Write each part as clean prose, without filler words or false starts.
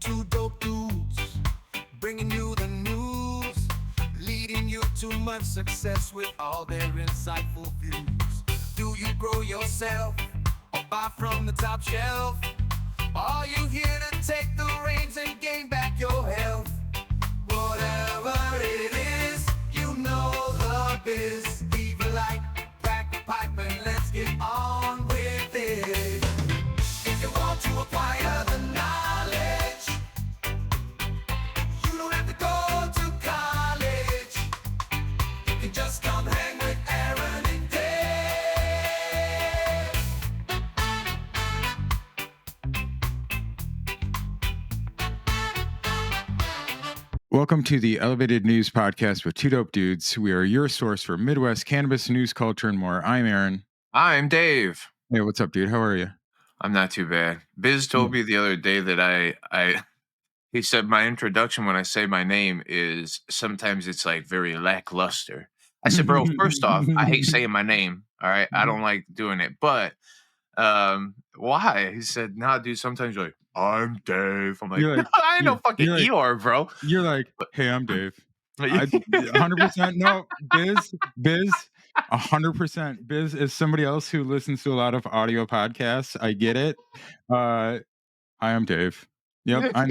two dope dudes, bringing you the news, leading you to much success with all their insightful views. Do you grow yourself or buy from the top shelf? Are you here to take the reins and gain back your health? Whatever it is, you know the biz. Leave a like, crack a pipe, and let's get on with it. If you want to acquire the knowledge, you don't have to go to college. You can just come hang with Aaron and Dave. Welcome to the Elevated News Podcast with Two Dope Dudes. We are your source for Midwest cannabis news, culture, and more. I'm Aaron. I'm Dave. Hey, what's up, dude? How are you? I'm not too bad. Biz told me the other day that he said my introduction when I say my name is sometimes it's like very lackluster. I said, bro, first off, I hate saying my name. All right. I don't like doing it. But why? He said, nah, dude, sometimes you're like, I'm Dave. I'm like, You're like, I ain't no fucking you're like, Eeyore, bro. you're like, But hey, I'm Dave. 100% no, Biz, 100%. Biz is somebody else who listens to a lot of audio podcasts. I get it. Hi, I'm Dave. Yep, I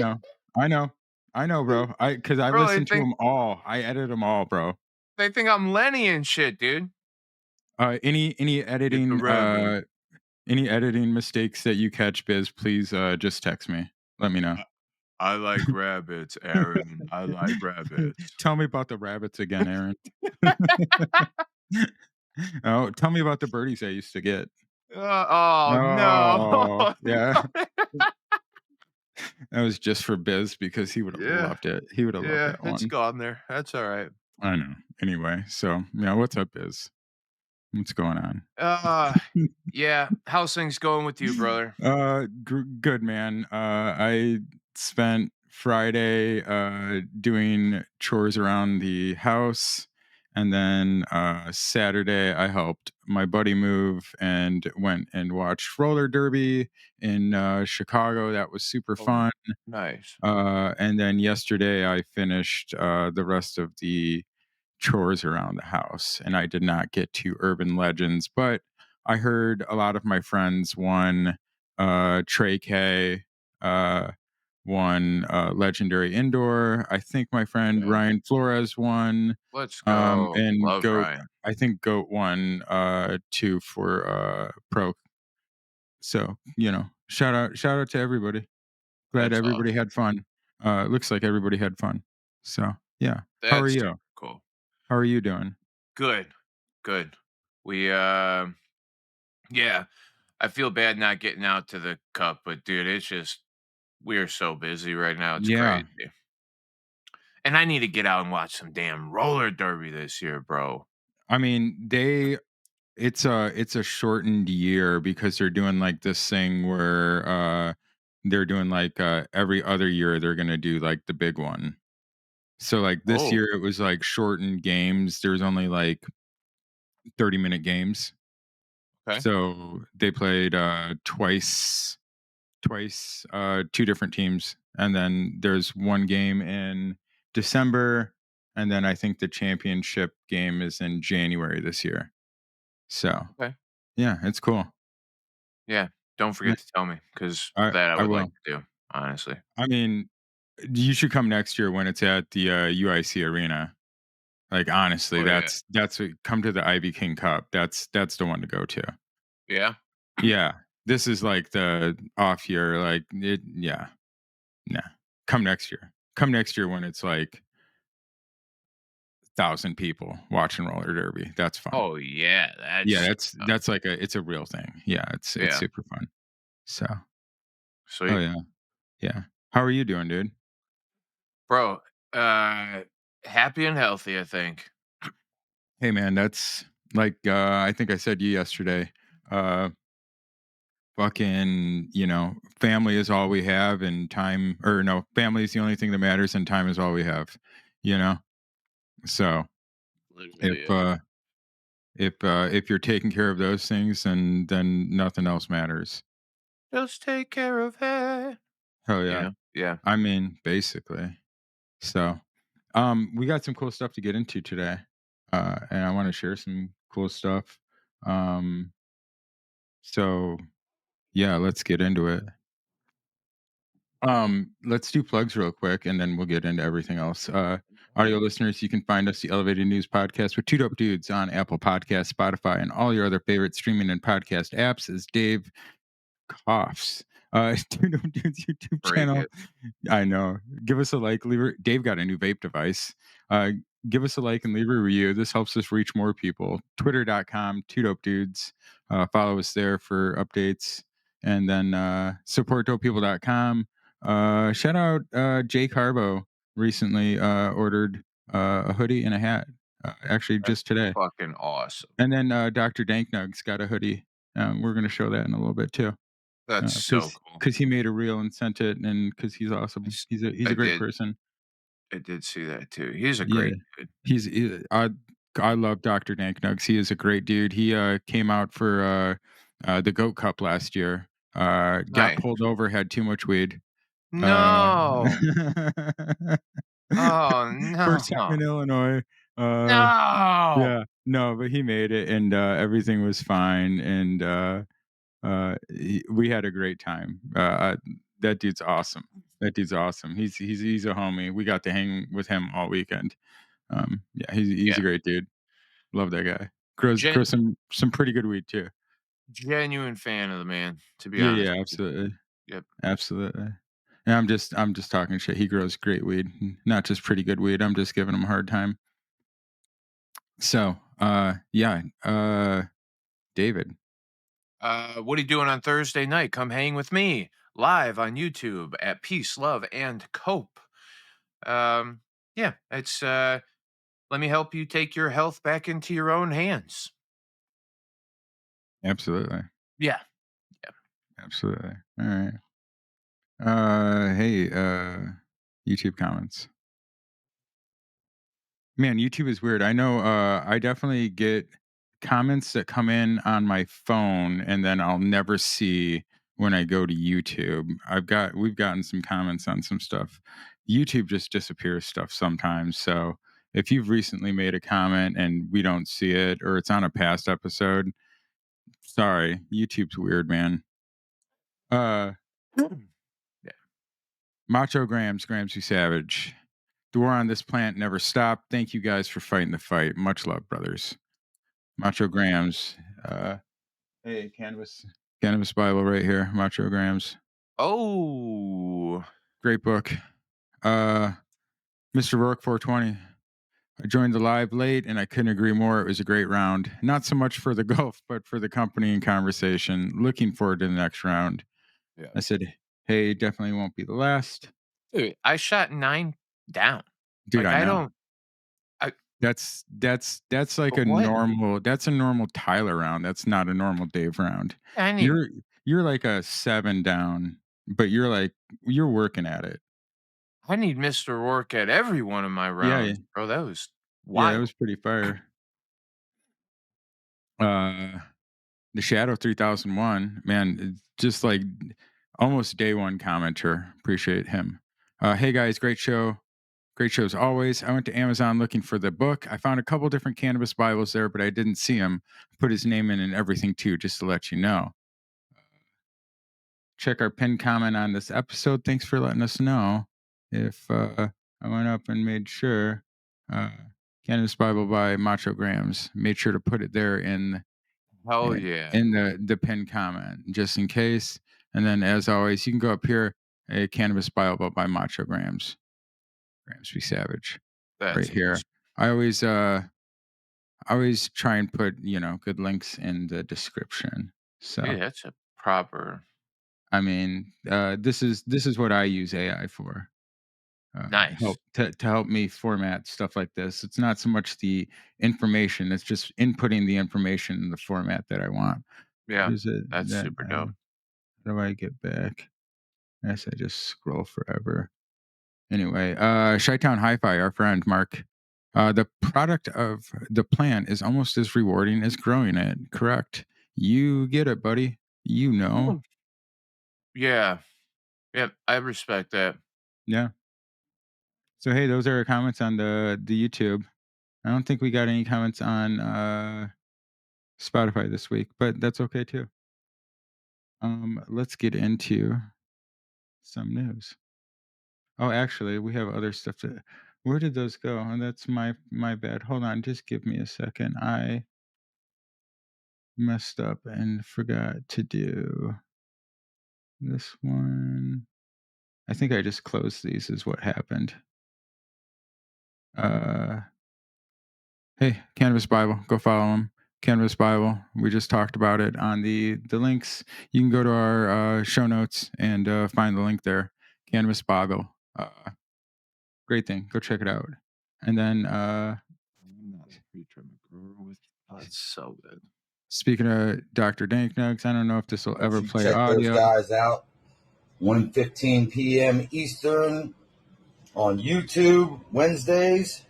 know, bro. Because I bro, listen to them all. I edit them all, bro. they think I'm Lenny and shit, dude. Any Get the rabbit. editing mistakes that you catch, Biz, please just text me. Let me know. I like rabbits, Aaron. I like rabbits. Tell me about the rabbits again, Aaron. Oh, tell me about the birdies I used to get. Oh Oh, no. yeah. That was just for Biz because he would have Yeah. loved it. He would have loved Yeah, that one. it's gone there. That's all right. I know. Anyway, so yeah, what's up, Biz? What's going on? Yeah. How's things going with you, brother? Good, man. I spent Friday doing chores around the house, and then Saturday I helped my buddy move and went and watched roller derby in Chicago. That was super Oh, fun. nice. And then yesterday I finished the rest of the chores around the house, and I did not get to Herban Legends, but I heard a lot of my friends won Trey K, uh, won Legendary Indoor. I think my friend Okay. Ryan Flores won, Let's go. and Love Goat. Ryan. I think Goat won two for Pro. So shout out to everybody. Glad That's everybody awesome. had fun. Looks like everybody had fun. So yeah, how are That's you? super cool. How are you doing? Good. Good. We yeah. I feel bad not getting out to the cup, but dude, it's just we're so busy right now. It's Yeah. crazy. And I need to get out and watch some damn roller derby this year, bro. I mean, it's a shortened year because they're doing like this thing where they're doing like every other year they're gonna do like the big one. So like this Oh, year it was like shortened games. There's only like 30-minute games. okay. So they played twice two different teams, and then there's one game in December, and then I think the championship game is in January this year. So Okay. yeah, it's cool. Yeah, don't forget to tell me because that I I would like will. to do, honestly. I mean, you should come next year when it's at the UIC arena. Like honestly, Oh, yeah. come to the Ivy King Cup. That's the one to go to. Yeah? Yeah, this is like the off year. Like it. Yeah, nah. Come next year. Come next year when it's like 1,000 people watching roller derby. That's fun. Oh, yeah, Yeah, that's that's like it's a real thing. Yeah, it's yeah. super fun. So, oh Sweet. yeah, yeah. How are you doing, dude? Bro, uh, happy and healthy, I think. Hey man, that's like I think I said to you yesterday. Uh fucking, family is all we have and time or no, family is the only thing that matters and time is all we have, you know? So, if Literally, yeah. if you're taking care of those things then nothing else matters. Just take care of it. Hell You yeah. know? Yeah. I mean, basically. So, we got some cool stuff to get into today, and I want to share some cool stuff. Um, so yeah, let's get into it. Let's do plugs real quick, and then we'll get into everything else. Audio listeners, you can find us the Elevated News Podcast with two dope dudes on Apple Podcasts, Spotify, and all your other favorite streaming and podcast apps. As Dave coughs, two dope dudes YouTube Break channel. it. I know. Give us a like. Dave got a new vape device. Uh, Give us a like and leave a review. This helps us reach more people. Twitter.com, two dope dudes. Follow us there for updates. And then supportdopepeople.com. Shout out Jake Harbo recently ordered a hoodie and a hat, actually That's just today. fucking awesome. And then Dr. Danknugz got a hoodie. We're going to show that in a little bit too. That's so Because cool. because he made a reel and sent it, and because he's awesome. He's I a great did person. I did see that too. He's a Yeah, great dude. I love Dr. Danknuggs. He is a great dude. He came out for the Goat Cup last year. Got Nice. pulled over, had too much weed. Uh, No. Oh, First time in no. Illinois. Uh, No. yeah, no, but he made it, and everything was fine, and we had a great time. That dude's awesome. That dude's awesome. He's a homie. We got to hang with him all weekend. Yeah, he's Yeah. a great dude. Love that guy. Grows some pretty good weed too. Genuine fan of the man, to be Yeah, honest yeah, with you. absolutely, Yep. absolutely. And I'm just talking shit. He grows great weed, not just pretty good weed. I'm just giving him a hard time. So, yeah, David. What are you doing on Thursday night? Come hang with me live on YouTube at Peace, Love, and Cope. Um, yeah, it's let me help you take your health back into your own hands. Absolutely, Yeah. Yeah. absolutely. All right. Hey, YouTube comments. Man, YouTube is weird. I know I definitely get comments that come in on my phone and then I'll never see when I go to YouTube. We've gotten some comments on some stuff. YouTube just disappears stuff sometimes. So if you've recently made a comment and we don't see it or it's on a past episode, sorry, YouTube's weird, man. Uh Yeah. Macho Grams, Grams you Savage. The war on this plant never stopped. Thank you guys for fighting the fight. Much love, brothers. Macho Grams. Uh, hey, Cannabis Bible right here. Macho Grams. Oh, Great book. Uh, Mr. Rourke 420. I joined the live late and I couldn't agree more. It was a great round. Not so much for the golf, but for the company and conversation. Looking forward to the next round. yeah. I said, hey, definitely won't be the last. Dude, I shot 9 down. Dude, Like, I I know. don't I That's like but a what? normal Tyler round. That's not a normal Dave round. I need You're you're like a 7 down, but you're working at it. I need Mr. Rourke at every one of my Yeah, rounds, bro. That was yeah, that was wild. pretty fire. Uh, the Shadow 3001, man, it's just like almost day one commenter. Appreciate him. Hey guys, great show. Great shows always. I went to Amazon looking for the book. I found a couple different cannabis Bibles there, but I didn't see him. Put his name in and everything too, just to let you know. Check our pinned comment on this episode. Thanks for letting us know. If I went up and made sure, uh, Cannabis Bible by Macho Grams, made sure to put it there Hell yeah. in the pinned comment just in case. And then, as always, you can go up here, a Cannabis Bible by Macho Grams, Grams be savage, right That's here. awesome. I always try and put good links in the description. So Yeah, that's a proper I mean, this is what I use AI for. nice. To help me format stuff like this. It's not so much the information; it's just inputting the information in the format that I want. What Yeah, is it that's that? super dope. How do I get back? I guess I just scroll forever. Anyway, Chi-Town Hi-Fi, our friend Mark. The product of the plant is almost as rewarding as growing it. Correct. You get it, buddy. You know. Mm. Yeah. Yeah, I respect that. Yeah. So hey, those are our comments on the YouTube. I don't think we got any comments on Spotify this week, but that's okay too. Let's get into some news. Oh, actually, we have other stuff to. Where did those go? And that's my bad. Hold on, just give me a second. I messed up and forgot to do this one. I think I just closed these. Is what happened. Uh, hey, Cannabis Bible, go follow them. Cannabis Bible. We just talked about it on the links. You can go to our show notes and find the link there. Cannabis Bible. Great thing. Go check it out. And then I'm not a creature, I'm a grower with. Oh, it's so good. speaking of Dr. Danknugz, I don't know if this will ever You play check those audio. guys out. 1:15 p.m. Eastern on YouTube Wednesdays.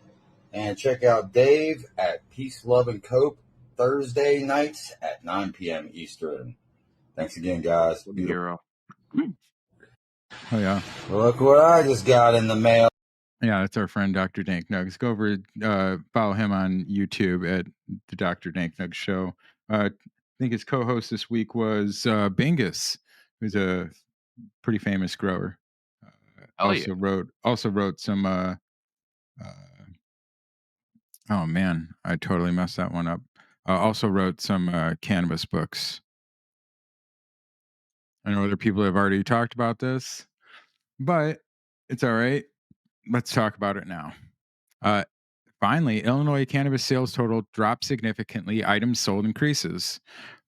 And check out Dave at Peace, Love, and Cope Thursday nights at 9 p.m. Eastern. Thanks again, guys. What a Beautiful. hero. Oh yeah. Look what I just got in the mail. Yeah, it's our friend Dr. Danknugz. Go over, follow him on YouTube at the Dr. Danknugz Show. I think his co-host this week was Bingus, who's a pretty famous grower. Hell yeah. Also wrote some. Uh, oh man, I totally messed that one up. Also wrote some cannabis books. I know other people have already talked about this, but it's all right. Let's talk about it now. Uh, Finally, Illinois cannabis sales total dropped significantly. Items sold increases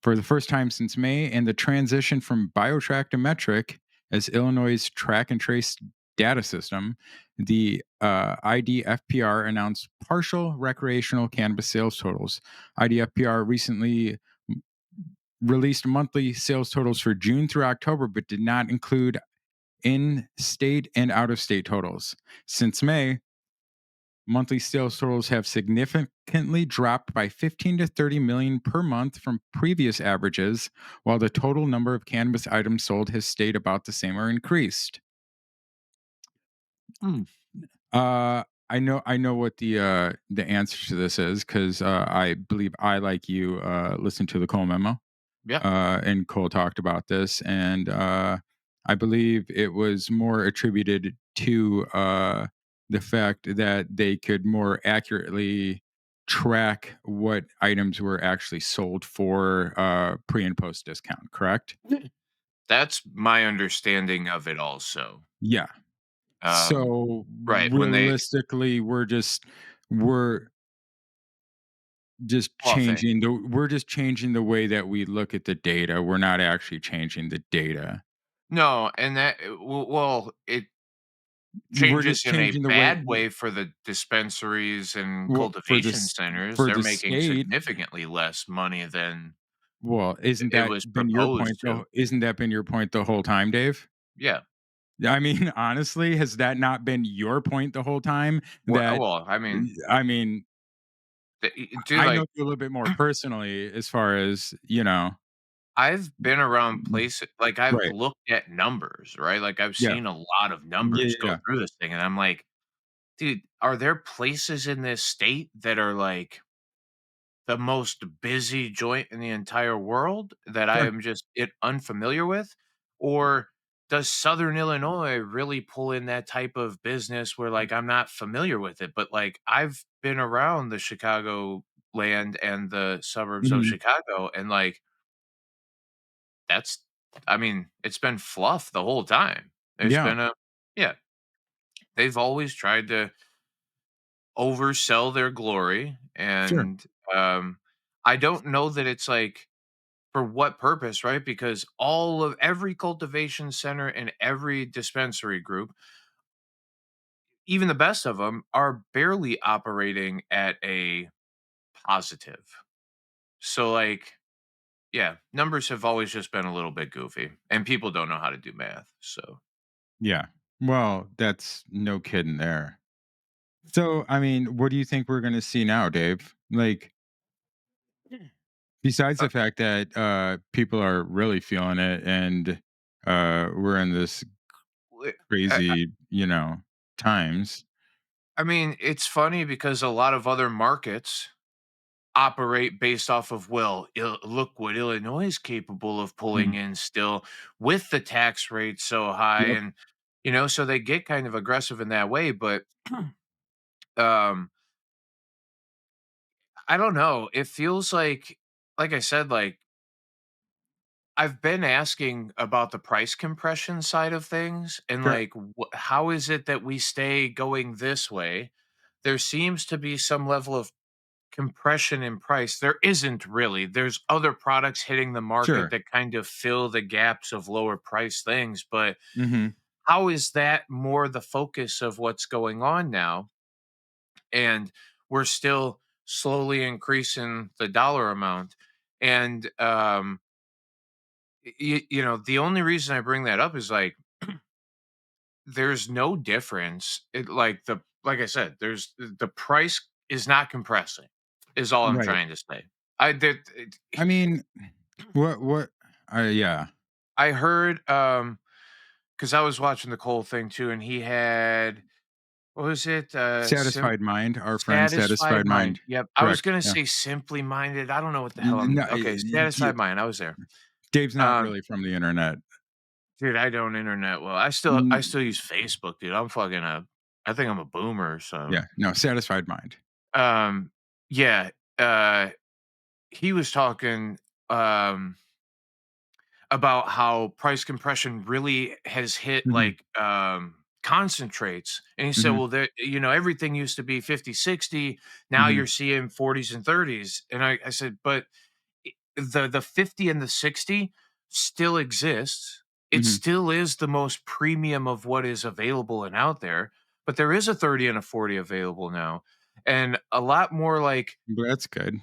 for the first time since May, and the transition from Biotrack to Metrc as Illinois' track and trace data system. The IDFPR announced partial recreational cannabis sales totals. IDFPR recently released monthly sales totals for June through October, but did not include in state and out of state totals. Since May, monthly sales totals have significantly dropped by 15 to 30 million per month from previous averages, while the total number of cannabis items sold has stayed about the same or increased. Mm. I know what the answer to this is because I believe I, like you, listened to the Cole memo. Yeah. And Cole talked about this, and I believe it was more attributed to the fact that they could more accurately track what items were actually sold for pre and post discount. Correct? That's my understanding of it also. Yeah. Um, So right. When they realistically, we're just often. changing the way that we look at the data. We're not actually changing the data. No, and that well, it We're just changes in a changing the way bad way for the dispensaries and well, cultivation centers. for They're the making state. significantly less money than Well, isn't it that was been your point proposed to. though? Isn't that been your point the whole time, Dave? Yeah. I mean, honestly, has that not been your point the whole time? That Well, I mean, I mean, dude, I know like you a little bit more personally as far as, I've been around places like I've right. looked at numbers, right? Like I've Yeah. seen a lot of Yeah, numbers yeah, go yeah. through this thing, and I'm like, dude, are there places in this state that are like the most busy joint in the entire world that I Sure. am just unfamiliar with? Or does Southern Illinois really pull in that type of business where like I'm not familiar with it, but like I've been around the Chicago land and the suburbs of Mhm. Chicago and like that's I mean, it's been fluff the whole time. There's Yeah, been a yeah, they've always tried to oversell their glory sure. and I don't know that it's like for what purpose, right? Because all of every cultivation center and every dispensary group, even the best of them, are barely operating at a positive. So, like, yeah, numbers have always just been a little bit goofy, and people don't know how to do math. So, Yeah. Well, that's no kidding there. So, I mean, what do you think we're gonna see now, Dave? Like, besides uh, the fact that people are really feeling it, and we're in this I crazy, times. I mean, it's funny because a lot of other markets operate based off of, well, look what Illinois is capable of pulling Mm. in still with the tax rate so high, Yep. and so they get kind of aggressive in that way. But um, I don't know. It feels like I said, like I've been asking about the price compression side of things, and Sure. like, how is it that we stay going this way? There seems to be some level of compression in price. There isn't really. There's other products hitting the market Sure. that kind of fill the gaps of lower price things, but Mhm. how is that more the focus of what's going on now? And we're still slowly increasing the dollar amount. And the only reason I bring that up is like there's no difference. Like I said, the price is not compressing. Is all I'm Right. trying to say. I did. I mean, what yeah. I heard, because I was watching the Cole thing too, and he had what was it? Satisfied Mind, our friend Satisfied Satisfied Mind. Mind. Yep, I was Correct, gonna yeah. say Simply Minded. I don't know what the hell I'm No, okay, Satisfied Mind, I was there. Dave's not Um, really from the internet. dude, I don't internet well. I Mm, still use Facebook, dude. I think I'm a boomer, so, yeah, no, Satisfied Mind. um, yeah, he was talking, um about how price compression really has hit Mhm, concentrates. And he said, mhm, well, there, everything used to be 50, 60. Now mhm, you're seeing 40s and 30s. And I said, but the 50 and the 60 still exists. It mhm. still is the most premium of what is available and out there. But there is a 30 and a 40 available now. And a lot more like, But that's good.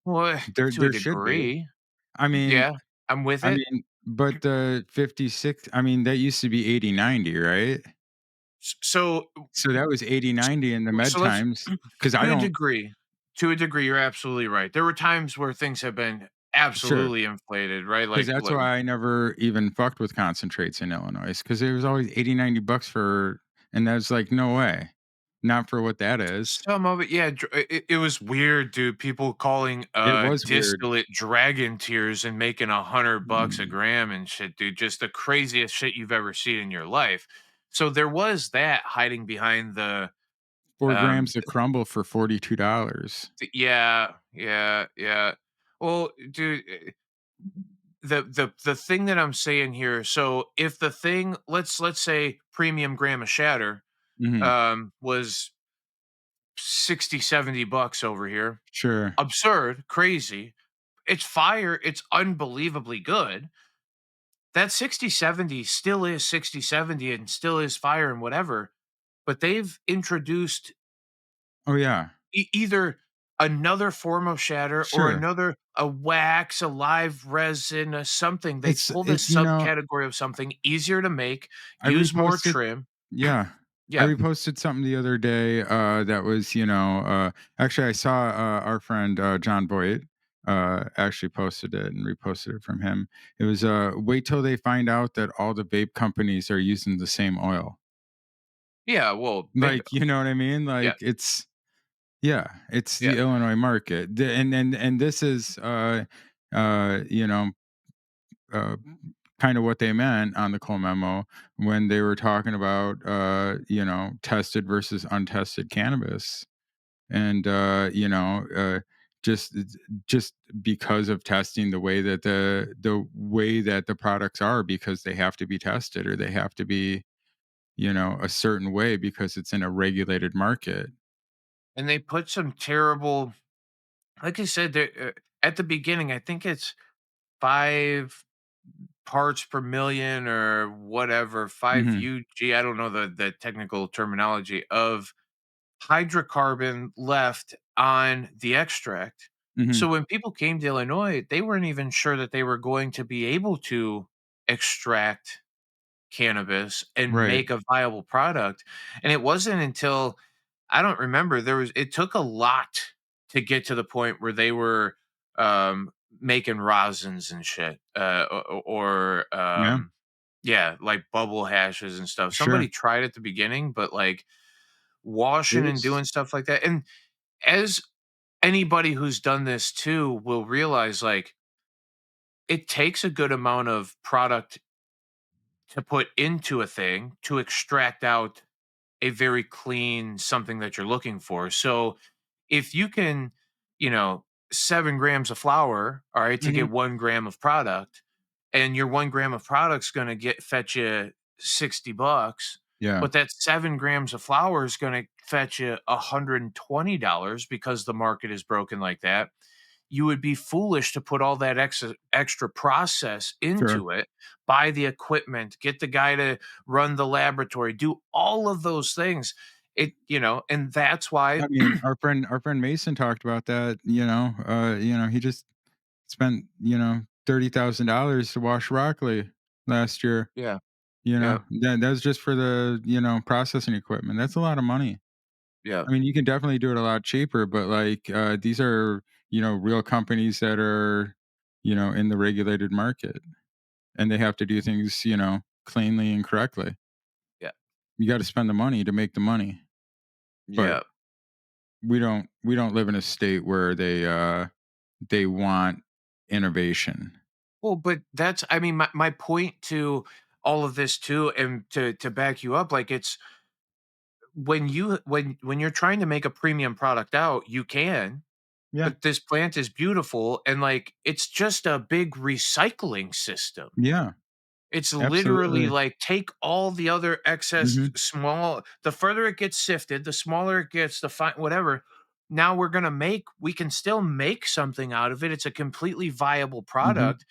well, to a There should be. degree. I mean Yeah, I'm with I it. mean, but the 56, I mean, that used to be 80, 90, right? So So that was 80, 90 in the med So let's times. Because I to a don't degree you're absolutely right. There were times where things have been sure. absolutely inflated, right? 'Cause Like, that's why I never even fucked with concentrates in Illinois, because it was always 80, $90 for, and that's like, no way. Not for what that is. some of it, yeah, it was weird, dude. People calling It was weird. distillate dragon tears and making $100 a Mm, gram and shit, dude. Just the craziest shit you've ever seen in your life. So there was that hiding behind the 4 um grams of crumble for $42. yeah, yeah, yeah. Well, dude, the thing that I'm saying here, so if the thing, let's say premium gram of shatter Mhm. was 60, $70 over here. Sure. Absurd, crazy. It's fire, it's unbelievably good. That 60, 70 still is 60, 70 and still is fire and whatever. But they've introduced Oh, yeah. either another form of shatter or Sure. another a wax, a live resin, a something. They pulled a It's, subcategory of something easier to make, I use more reposted trim. yeah. I Yeah. reposted something the other day, that was, actually, I saw, our friend, John Boyd, actually posted it and reposted it from him. It was, wait till they find out that all the vape companies are using the same oil. Yeah, well, bingo. Like, you know what I mean? Yeah, Like, yeah, it's yeah. the Illinois market. And this is, uh, you know, uh, kind of what they meant on the Cole memo when they were talking about, tested versus untested cannabis, and just just because of testing the way that the products are, because they have to be tested, or they have to be, a certain way, because it's in a regulated market. And they put some terrible, like I said, at the beginning, I think it's 5 parts per million or whatever, 5 Hmm. UG. I don't know the technical terminology of hydrocarbon left on the extract. Hmm. So when people came to Illinois, they weren't even sure that they were going to be able to extract cannabis and Right. make a viable product. And it wasn't until I don't remember, it took a lot to get to the point where they were um making rosins and shit. Or Yeah. Yeah, like bubble hashes and stuff. Somebody Sure. tried at the beginning, but like washing and It's doing stuff like that. And as anybody who's done this too will realize, like, it takes a good amount of product to put into a thing to extract out a very clean something that you're looking for. So if you can, you know, 7 grams of flour, all right, to Mhm. get 1 gram of product, and your 1 gram of product's going to get fetch you $60, Yeah. but that 7 grams of flour is going to fetch you $120 because the market is broken like that. You would be foolish to put all that extra process Sure. into it, buy the equipment, get the guy to run the laboratory, do all of those things. And that's why I mean, our friend Mason talked about that, he just spent, $30,000 to wash broccoli last year, yeah, you know. yeah, That was just for the, processing equipment. That's a lot of money. yeah, I mean, you can definitely do it a lot cheaper, but like these are, real companies that are, in the regulated market, and they have to do things, cleanly and correctly. yeah, You got to spend the money to make the money. But yeah. we don't live in a state where they want innovation. Well, but that's, I mean, my point to all of this too, and to back you up, like, it's when you're trying to make a premium product out, you can, Yeah. but this plant is beautiful, and like it's just a big recycling system. Yeah. It's literally Absolutely. like take all the other excess Mhm. small, the further it gets sifted, the smaller it gets, the fine, whatever. Now we can still make something out of it. It's a completely viable Mhm. product,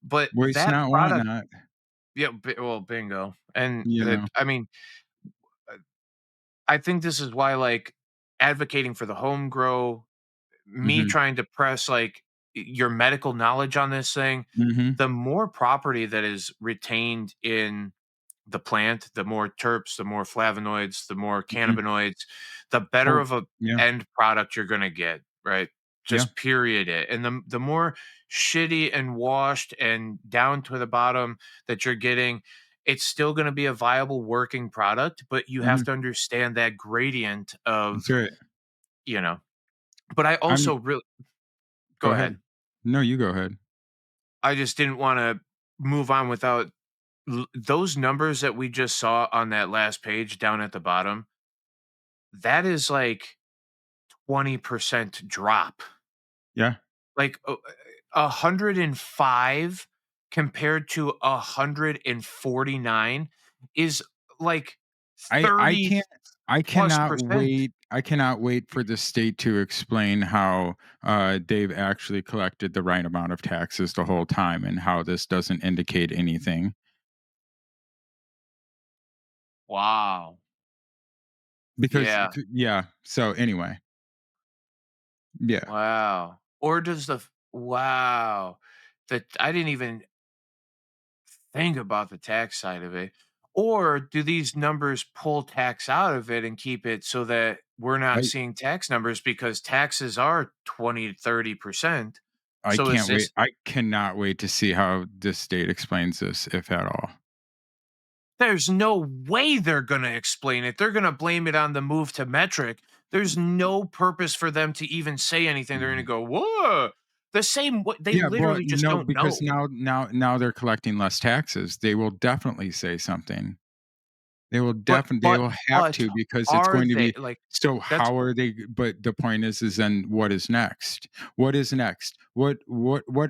but Waste that not, want product, not, yeah, well, bingo. And you that, know. I mean, uh, I think this is why, like, advocating for the home grow, me Mhm. trying to press like your medical knowledge on this thing, Mhm. the more property that is retained in the plant, the more terps, the more flavonoids, the more Mhm. cannabinoids, the better Oh, of a yeah. end product you're gonna get, right? Yeah. Just period it. And the more shitty and washed and down to the bottom that you're getting, it's still gonna be a viable working product, but you have Mhm. to understand that gradient That's of, right. you know. But I I'm also really Go go ahead. ahead. No, you go ahead. I just didn't wanna move on without those numbers that we just saw on that last page down at the bottom. That is like 20% drop. Yeah. Like, 105 compared to 149 is like I 30 can't I plus cannot percent. wait I cannot wait for the state to explain how, they've actually collected the right amount of taxes the whole time and how this doesn't indicate anything. Wow. Because Yeah. yeah, so anyway, yeah. Wow. Or does wow. That I didn't even think about the tax side of it. Or do these numbers pull tax out of it and keep it so that we're not I seeing tax numbers because taxes are 20 to 30%. I So is can't wait. this I cannot wait to see how this state explains this, if at all. there's no way they're going to explain it. They're going to blame it on the move to Metric. There's no purpose for them to even say anything. They're going to Mhm. go, "Whoa." The same they Yeah, but literally just no, don't because know. now they're collecting less taxes. They will definitely say something. But They but will have but to, because it's are going to they be like so that's how are they, but the point is then what is next? What is next? What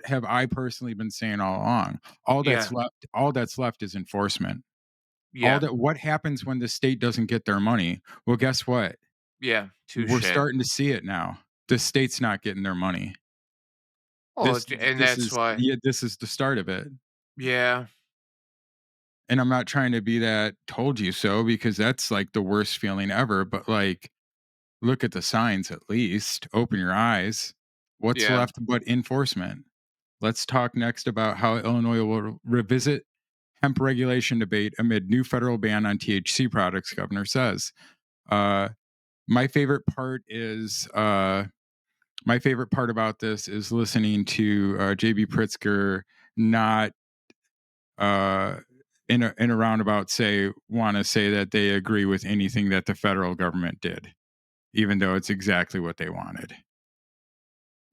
have I personally been saying all along? yeah. All that's left is enforcement. All Yeah. that What happens when the state doesn't get their money? Well, guess what? Yeah. We're Touche. starting to see it now. The state's not getting their money. Well, and that's why This is the start of it. yeah. And I'm not trying to be that told you so, because that's like the worst feeling ever, but like look at the signs at least. Open your eyes. What's Yeah. left but enforcement? Let's talk next about how Illinois will revisit hemp regulation debate amid new federal ban on THC products, governor says. Uh, my favorite part is my favorite part about this is listening to JB Pritzker not uh, in a roundabout want to say that they agree with anything that the federal government did, even though it's exactly what they wanted.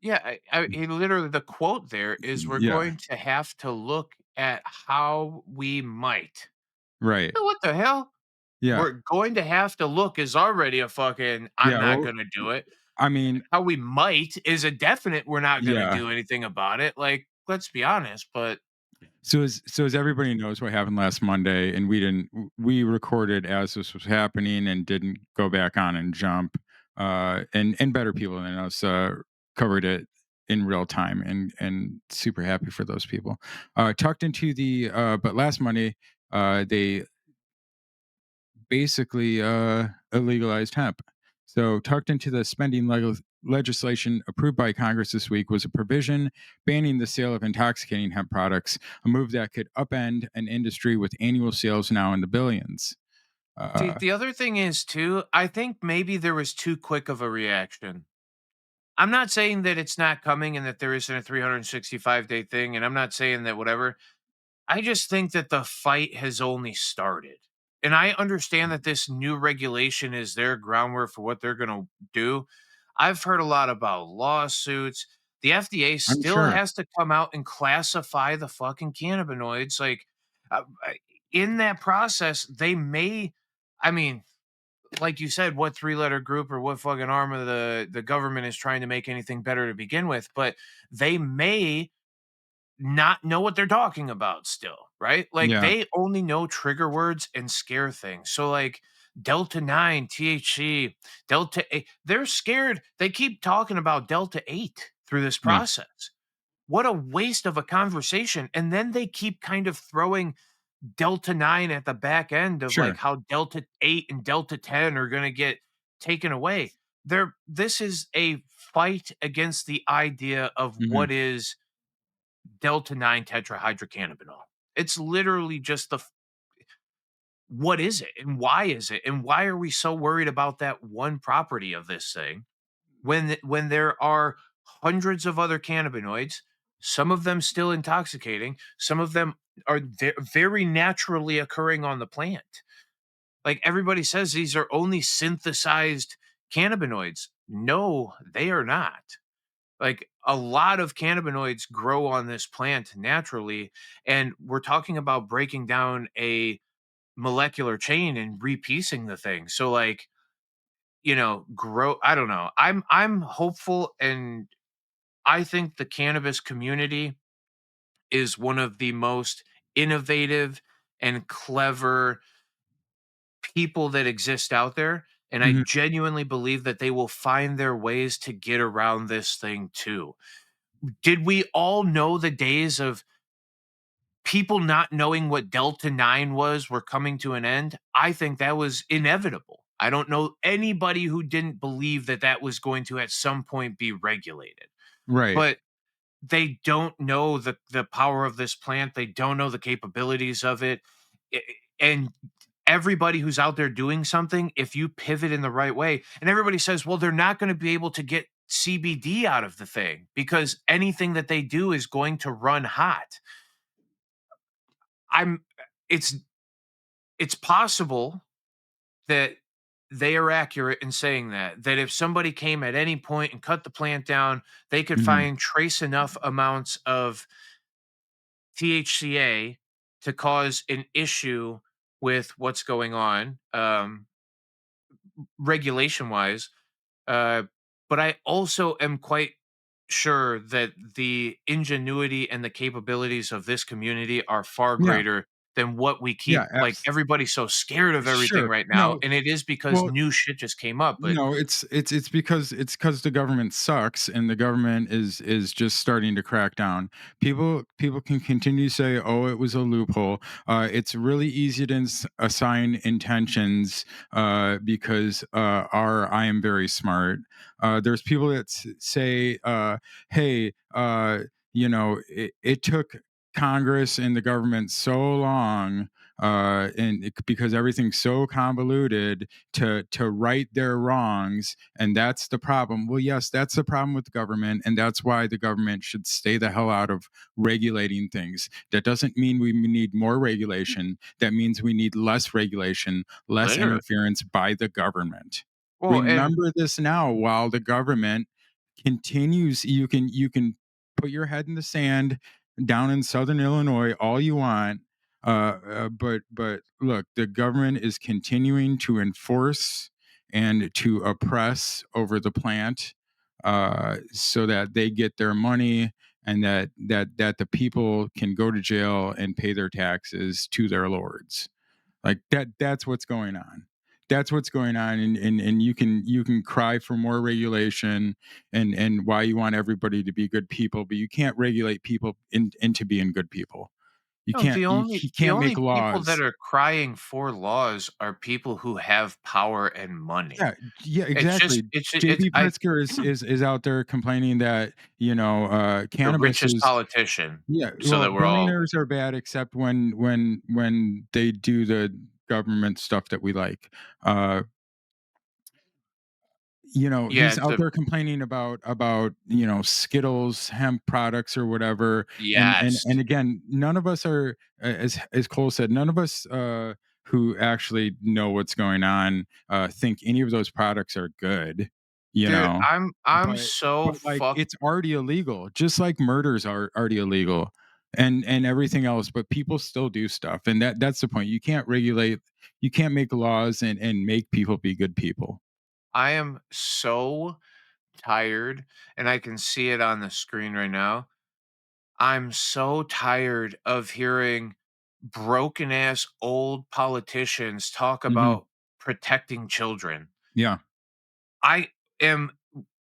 Yeah, he literally the quote there is, "We're Yeah, going to have to look at how we might." right. What the hell? Yeah, We're going to have to look is already a fucking, "I'm yeah. not Well, gonna do it." I mean, How we might is a definite, "We're not gonna yeah. do anything about it." Like, let's be honest, but So as everybody knows what happened last Monday, and we recorded as this was happening and didn't go back on and jump. And better people than us covered it in real time, and super happy for those people. Tucked into the but last Monday, they basically illegalized hemp. So, tucked into the legislation approved by Congress this week was a provision banning the sale of intoxicating hemp products, a move that could upend an industry with annual sales now in the billions. see, Uh, the other thing is too, I think maybe there was too quick of a reaction. I'm not saying that it's not coming and that there isn't a 365-day thing, and I'm not saying that whatever. I just think that the fight has only started. And I understand that this new regulation is their groundwork for what they're going to do. I've heard a lot about lawsuits. The FDA I'm still sure. has to come out and classify the fucking cannabinoids. Like, in that process, they may, I mean, like you said, what three-letter group or what fucking arm of the government is trying to make anything better to begin with, but they may not know what they're talking about still, right? Like Yeah, they only know trigger words and scare things. So like Delta 9, THC, Delta 8, they're scared. They keep talking about Delta 8 through this yeah, process. What a waste of a conversation. And then they keep kind of throwing Delta 9 at the back end of like sure. how Delta 8 and Delta 10 are going to get taken away. This is a fight against the idea of Hmm. what is Delta 9 tetrahydrocannabinol. It's literally just what is it and why is it and why are we so worried about that one property of this thing when there are hundreds of other cannabinoids, some of them still intoxicating, some of them are very naturally occurring on the plant. Like everybody says these are only synthesized cannabinoids. No, they are not. Like a lot of cannabinoids grow on this plant naturally. And we're talking about breaking down a molecular chain and repiecing the thing. So like, grow I don't know. I'm hopeful and I think the cannabis community is one of the most innovative and clever people that exist out there. And I Hmm. genuinely believe that they will find their ways to get around this thing too. Did we all know the days of people not knowing what Delta 9 was were coming to an end? I think that was inevitable. I don't know anybody who didn't believe that that was going to at some point be regulated. Right. But they don't know the power of this plant. They don't know the capabilities of it. I- And everybody who's out there doing something, if you pivot in the right way, and everybody says, well, they're not going to be able to get CBD out of the thing because anything that they do is going to run hot. I'm it's it's possible that they are accurate in saying that if somebody came at any point and cut the plant down, they could Hmm. find trace enough amounts of THCA to cause an issue with what's going on regulation wise. Uh, but I also am quite sure that the ingenuity and the capabilities of this community are far Yeah. greater than what we Yeah. keep like everybody's so scared of everything Sure. right now. No. And it is because Well, new shit just came up. But no, it's because the government sucks, and the government is just starting to crack down. People can continue to say, "Oh, it was a loophole." It's really easy to assign intentions because I am very smart. There's people that say, "Hey, it took Congress and the government so long." because everything's so convoluted to right their wrongs, and that's the problem. Well, yes, that's the problem with the government, and that's why the government should stay the hell out of regulating things. That doesn't mean we need more regulation. That means we need less regulation, less Literally. interference by the government. Well, and Remember this now, while the government continues. You can put your head in the sand down in southern Illinois all you want, but look, the government is continuing to enforce and to oppress over the plant, so that they get their money, and that the people can go to jail and pay their taxes to their lords. Like that's what's going on. That's what's going on. And you can cry for more regulation, and why you want everybody to be good people, but you can't regulate people into being good people. You no, can't the you, only you the can't make only people that laws. are crying for laws are people who have power and money. Yeah, yeah, It's just exactly. it's JB I Pritzker is out there complaining that the cannabis richest is. politician, Yeah, so well, that we're all billionaires are bad except when they do the government stuff that we like. uh yeah, he's it's out a there complaining about Skittles hemp products or whatever. And yes. again, none of us are, as Cole said, none of us who actually know what's going on think any of those products are good, you Dude, know I'm but so like, fuck it's already illegal, just like murders are already illegal, and everything else, but people still do stuff, and that's the point. You can't regulate, you can't make laws and make people be good people. I am so tired, and I can see it on the screen right now. I'm so tired of hearing broken ass old politicians talk Hmm. about protecting children. Yeah. I am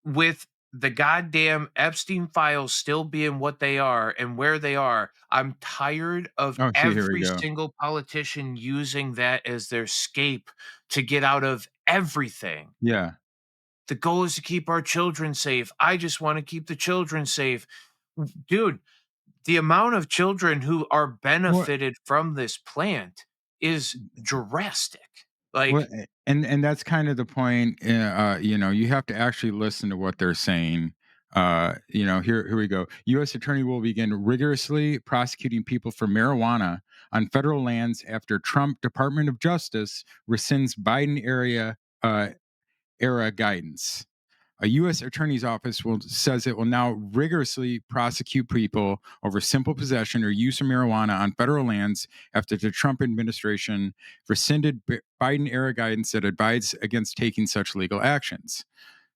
with the goddamn Epstein files still being what they are and where they are. I'm tired of Oh, see, here we every go. single politician using that as their scape to get out of everything. Yeah. The goal is to keep our children safe. I just want to keep the children safe. Dude, the amount of children who are What? benefited from this plant is drastic. Well, Like, and that's kind of the point. You have to actually listen to what they're saying. Here we go. U.S. Attorney will begin rigorously prosecuting people for marijuana on federal lands after Trump Department of Justice rescinds Biden era guidance. A U.S. Attorney's Office says it will now rigorously prosecute people over simple possession or use of marijuana on federal lands after the Trump administration rescinded Biden era guidance that advised against taking such legal actions.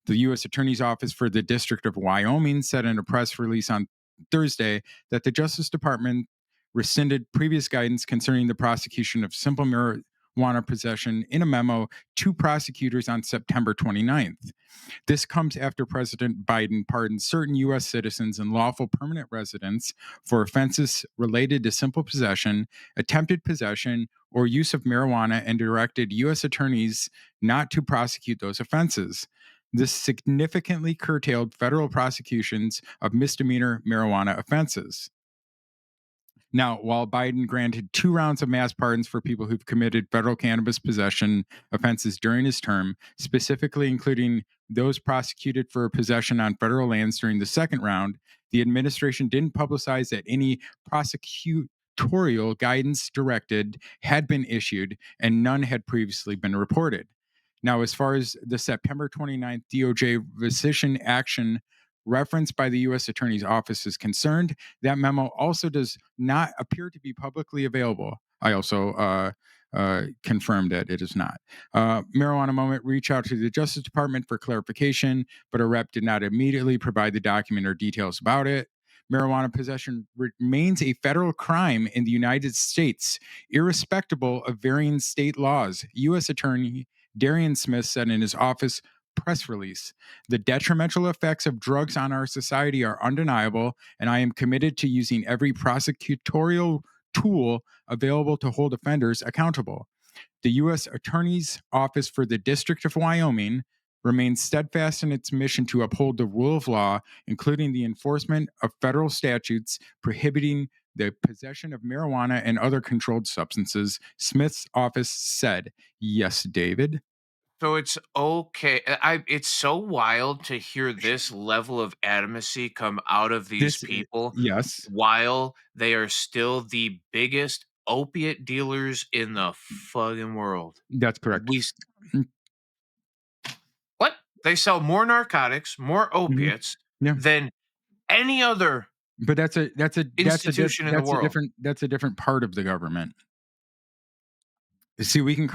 The U.S. Attorney's Office for the District of Wyoming said in a press release on Thursday that the Justice Department rescinded previous guidance concerning the prosecution of simple marijuana possession in a memo to prosecutors on September 29th. This comes after President Biden pardoned certain U.S. citizens and lawful permanent residents for offenses related to simple possession, attempted possession, or use of marijuana, and directed U.S. attorneys not to prosecute those offenses. This significantly curtailed federal prosecutions of misdemeanor marijuana offenses. Now, while Biden granted 2 rounds of mass pardons for people who've committed federal cannabis possession offenses during his term, specifically including those prosecuted for possession on federal lands during the second round, the administration didn't publicize that any prosecutorial guidance directed had been issued, and none had previously been reported. Now, as far as the September 29th DOJ rescission action referenced by the U.S. Attorney's Office is concerned, that memo also does not appear to be publicly available. I also confirmed that it is not. Marijuana Moment reached out to the Justice Department for clarification, but a rep did not immediately provide the document or details about it. Marijuana possession remains a federal crime in the United States, irrespective of varying state laws. U.S. Attorney Darian Smith said in his office press release. The detrimental effects of drugs on our society are undeniable, and I am committed to using every prosecutorial tool available to hold offenders accountable. The U.S. Attorney's Office for the District of Wyoming remains steadfast in its mission to uphold the rule of law, including the enforcement of federal statutes prohibiting the possession of marijuana and other controlled substances. Smith's office said. Yes, David. So it's okay. It's so wild to hear this level of adamancy come out of these This, people yes, while they are still the biggest opiate dealers in the fucking world. that's correct. Mm, What? They sell more narcotics, more mhm, opiates yeah, than any other but institution in the world. that's a different part of the government. See, we can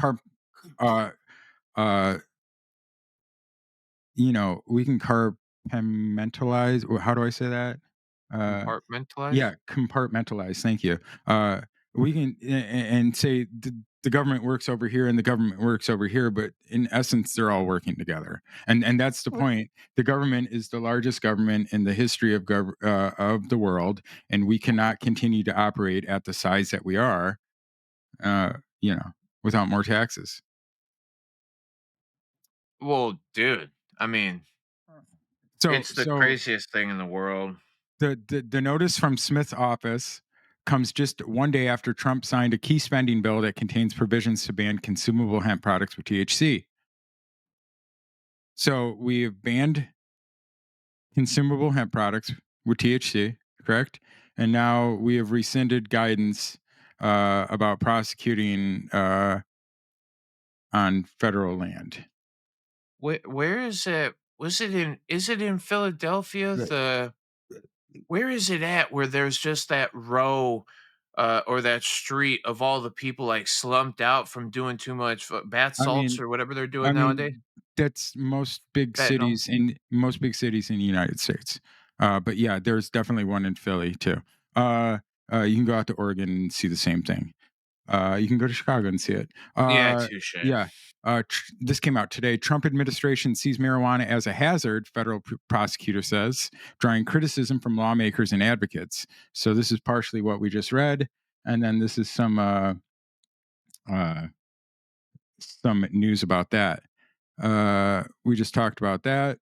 uh uh we can compartmentalize. How do I say that? Uh, Compartmentalize? yeah, compartmentalize. Thank you. We can and say the government works over here and the government works over here, but in essence, they're all working together. And that's the point. The government is the largest government in the history of the world, and we cannot continue to operate at the size that we are, uh, you know, without more taxes. Well, dude, I mean, So it's the so craziest thing in the world. the notice from Smith's office comes just one day after Trump signed a key spending bill that contains provisions to ban consumable hemp products with THC. So we have banned consumable hemp products with THC, correct? And now we have rescinded guidance about prosecuting on federal land. Where is it? Was it in? Is it in Philadelphia? Right. Where is it at? Where there's just that row, or that street of all the people like slumped out from doing too much bath I salts mean, or whatever they're I doing nowadays. mean, that's Fentanyl. most big cities in the United States. But yeah, there's definitely one in Philly too. Uh, you can go out to Oregon and see the same thing. You can go to Chicago and see it. Yeah, touche. Yeah. This came out today. Trump administration sees marijuana as a hazard, federal prosecutor says, drawing criticism from lawmakers and advocates. So this is partially what we just read, and then this is uh, some news about that. We just talked about that.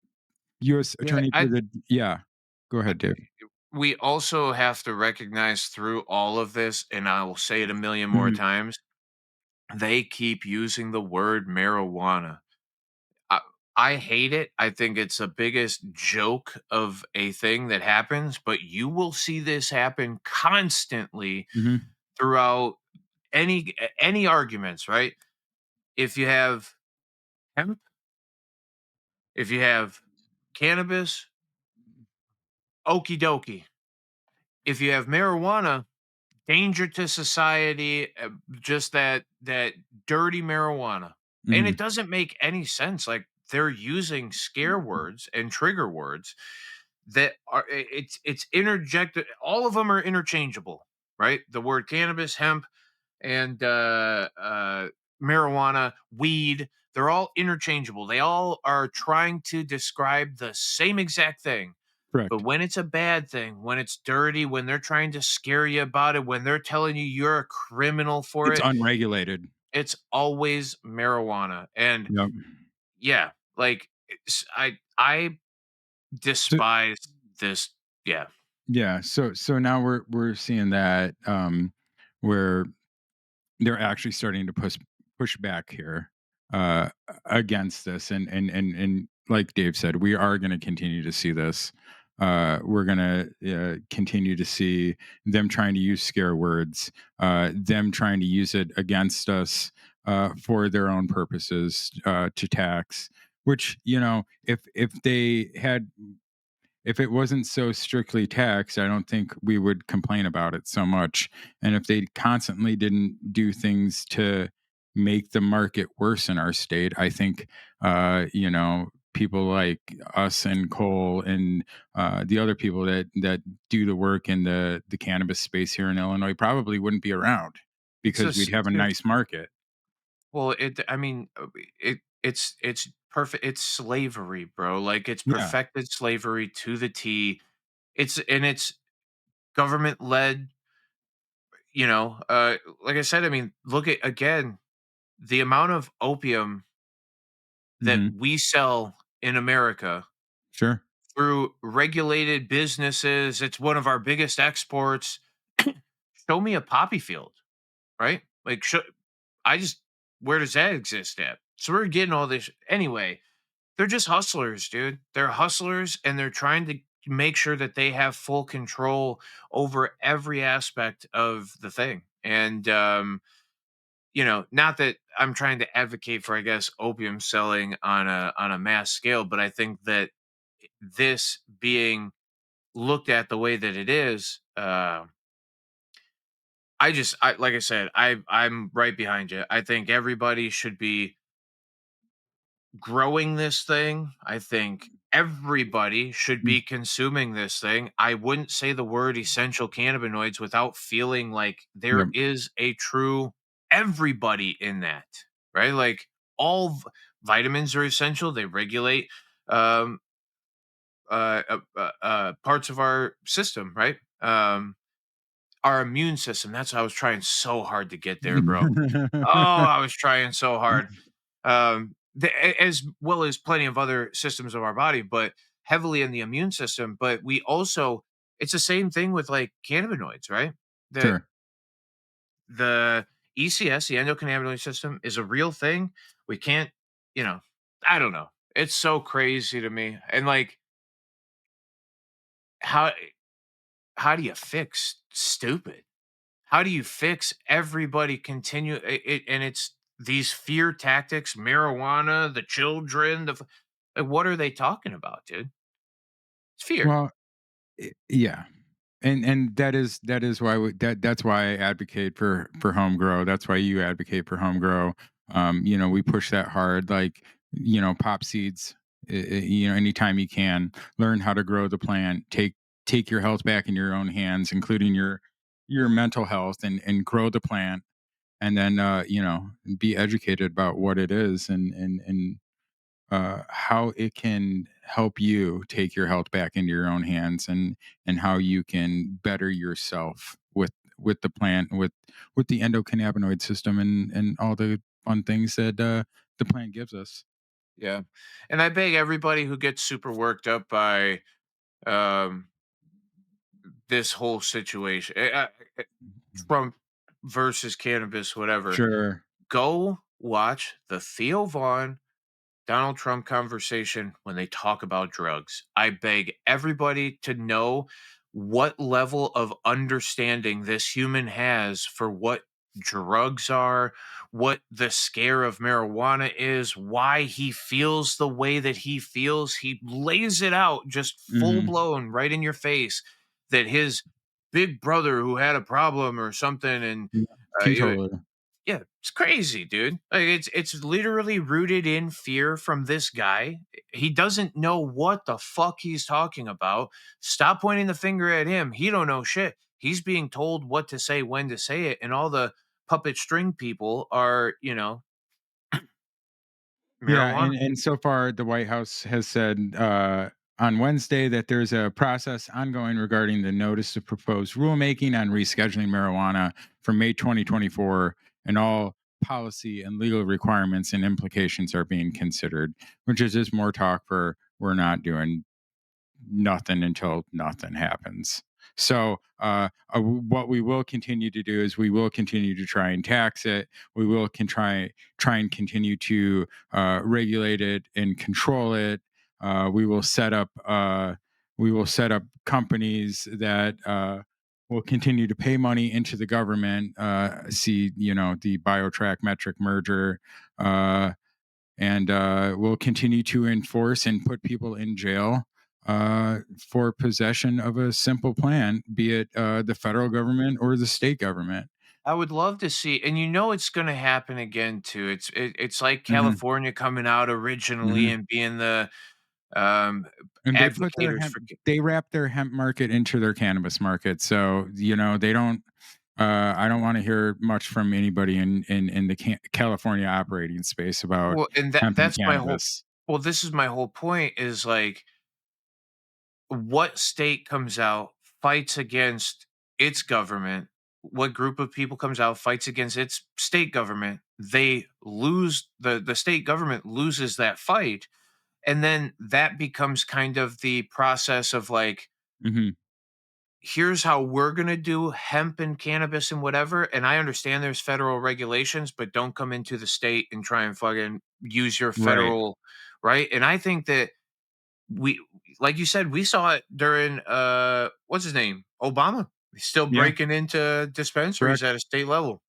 U.S. Yeah, Attorney for the yeah. Go I ahead, Dave. we also have to recognize through all of this, and I will say it a million more Mhm, times, they keep using the word marijuana. I, I hate it. I think it's the biggest joke of a thing that happens, but you will see this happen constantly mhm, throughout any arguments, right? If you have hemp, if you have cannabis, okie dokie. If you have marijuana, danger to society, just that dirty marijuana. And mhm. it doesn't make any sense. Like they're using scare words and trigger words that are it's interjected. All of them are interchangeable, right? The word cannabis, hemp, and marijuana, weed, they're all interchangeable. They all are trying to describe the same exact thing. But Correct. when it's a bad thing, when it's dirty, when they're trying to scare you about it, when they're telling you you're a criminal for It's it, unregulated. it's always marijuana. And Yep. yeah, like I So, despise this. Yeah. yeah. So now we're seeing that where they're actually starting to push back here uh against this, and like Dave said, we are going to continue to see this. We're going to continue to see them trying to use scare words, them trying to use it against us for their own purposes, to tax, which, if it wasn't so strictly taxed, I don't think we would complain about it so much. And if they constantly didn't do things to make the market worse in our state, I think, people like us and Cole and the other people that do the work in the cannabis space here in Illinois probably wouldn't be around It's because we'd just have a dude, nice market. well, I mean, it's perfect. It's slavery, bro. Like it's Yeah. perfected slavery to the T. It's government led, like I said, I mean, look at again the amount of opium that Hmm. we sell in America Sure. through regulated businesses. It's one of our biggest exports. show me a poppy field, right? Like, I just where does that exist at? So we're getting all this anyway. They're just hustlers, dude. They're hustlers, and they're trying to make sure that they have full control over every aspect of the thing. And not that I'm trying to advocate for, I guess, opium selling on a mass scale, but I think that this being looked at the way that it is, like I said, I'm right behind you. I think everybody should be growing this thing. I think everybody should Mm, be consuming this thing. I wouldn't say the word essential cannabinoids without feeling like there yep. is a true everybody in that, right? Like all vitamins are essential. They regulate um, parts of our system, right? Our immune system. That's what I was trying so hard to get there, bro. Oh, I was trying so hard. As well as plenty of other systems of our body, but heavily in the immune system. But we also, it's the same thing with like cannabinoids, right? The Sure. the ECS, the endocannabinoid system, is a real thing. We can't, you know, I don't know. It's so crazy to me. And like, how how do you fix stupid? How do you fix everybody and it's these fear tactics, marijuana, the children, like, what are they talking about, dude? It's fear. Well, yeah. And that is why that's why I advocate for home grow. That's why you advocate for home grow. We push that hard, like, pop seeds. Anytime you can, learn how to grow the plant. Take your health back in your own hands, including your mental health, and grow the plant. And then be educated about what it is, and how it can help you take your health back into your own hands, and how you can better yourself with the plant, with the endocannabinoid system, and all the fun things that the plant gives us. Yeah. And I beg everybody who gets super worked up by um this whole situation, Trump versus cannabis, whatever, Sure. go watch the Theo Vaughn Donald Trump conversation when they talk about drugs. I beg everybody to know what level of understanding this human has for what drugs are, what the scare of marijuana is, why he feels the way that he feels. He lays it out just full Hmm. blown right in your face that his big brother who had a problem or something and Teetotaler. yeah, it's crazy, dude. Like it's literally rooted in fear from this guy. He doesn't know what the fuck he's talking about. Stop pointing the finger at him. He don't know shit. He's being told what to say, when to say it, and all the puppet string people are, Yeah, marijuana. and so far the White House has said on Wednesday that there's a process ongoing regarding the notice of proposed rulemaking on rescheduling marijuana for May 2024, and all policy and legal requirements and implications are being considered, which is just more talk for we're not doing nothing until nothing happens. So, what we will continue to do is we will continue to try and tax it. We will try and continue to regulate it and control it. We will set up companies that will continue to pay money into the government. See, the Biotrack Metrc merger. And we'll continue to enforce and put people in jail for possession of a simple plan, be it the federal government or the state government. I would love to see, and it's going to happen again too. It's like Hmm. California coming out originally Hmm. and being the um, And advocators for. they wrap their hemp market into their cannabis market. So they don't. I don't want to hear much from anybody in the California operating space about Well, and hemp and that's my whole. cannabis. Well, this is my whole point. Is like what state comes out, fights against its government, what group of people comes out, fights against its state government, they lose, the state government loses that fight, and then that becomes kind of the process of like Hmm. here's how we're gonna do hemp and cannabis and whatever. And I understand there's federal regulations, but don't come into the state and try and fucking use your Right. federal right. And I think that we, like you said, we saw it during what's his name? Obama. He's still Yeah. breaking into dispensaries Correct. at a state level.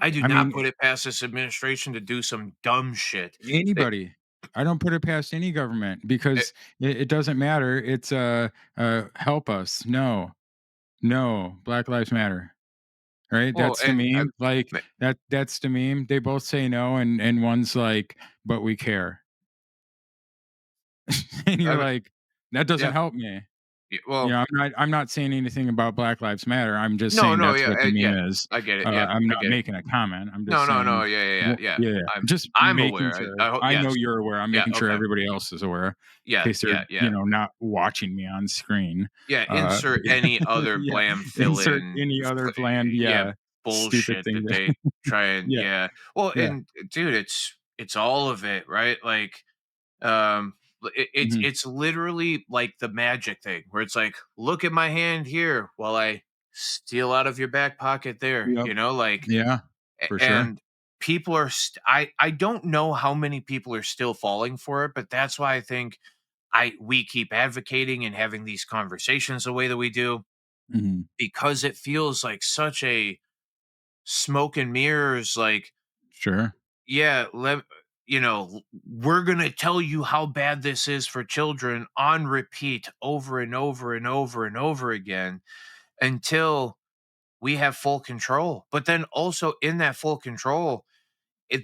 I do I not mean, put it past this administration to do some dumb shit. They, anybody. I don't put it past any government eh, because it doesn't matter. It's help us. No, no, Black Lives Matter. Right? well, That's the and meme. Like ma- that's the meme. They both say no, and one's like, but we care. And you're I, like, that doesn't yeah, help me. You well, know, I'm not saying anything about Black Lives Matter. I'm just no, saying no, that's yeah, what the yeah, meme is. I get it. Yeah, I'm I not get it. making a comment. I'm No, just no, no, saying, yeah, yeah, yeah, yeah. yeah, I'm just I'm making aware. sure. I hope I know yes. you're aware. I'm Yeah, making sure okay. everybody else is aware, in Yeah, case they're yeah, yeah. not watching me on screen. Yeah, Uh, insert any other yeah, blam fill insert in any other bland, yeah, stupid bullshit thing. that they try and Yeah, yeah. Well, yeah, and dude, it's all of it, right? Like mhm, it's literally like the magic thing where it's like, look at my hand here while I steal out of your back pocket there, yep, like yeah, for sure. and people are I don't know how many people are still falling for it, but that's why I think we keep advocating and having these conversations the way that we do Mhm, because it feels like such a smoke and mirrors like sure. yeah we're going to tell you how bad this is for children on repeat over and over and over and over again until we have full control. But then also in that full control,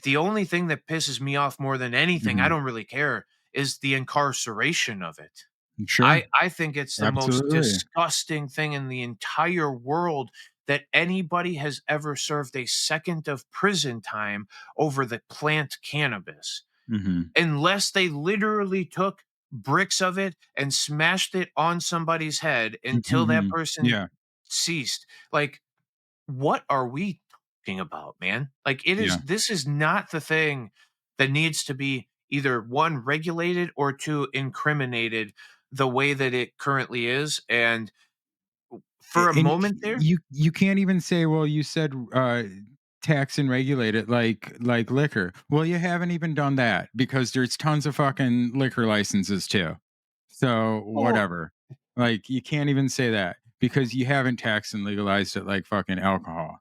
the only thing that pisses me off more than anything, I Mhm, don't really care, is the incarceration of it. sure, I think it's the most absolutely. disgusting thing in the entire world that anybody has ever served a second of prison time over the plant cannabis, Mhm, unless they literally took bricks of it and smashed it on somebody's head until that mhm, person yeah, ceased. Like, what are we talking about, man? Like, yeah. this is not the thing that needs to be either one regulated or two incriminated the way that it currently is. And for a And moment there, you can't even say, well, you said tax and regulate it like liquor. Well, you haven't even done that because there's tons of fucking liquor licenses too. So well, whatever. Like you can't even say that because you haven't taxed and legalized it like fucking alcohol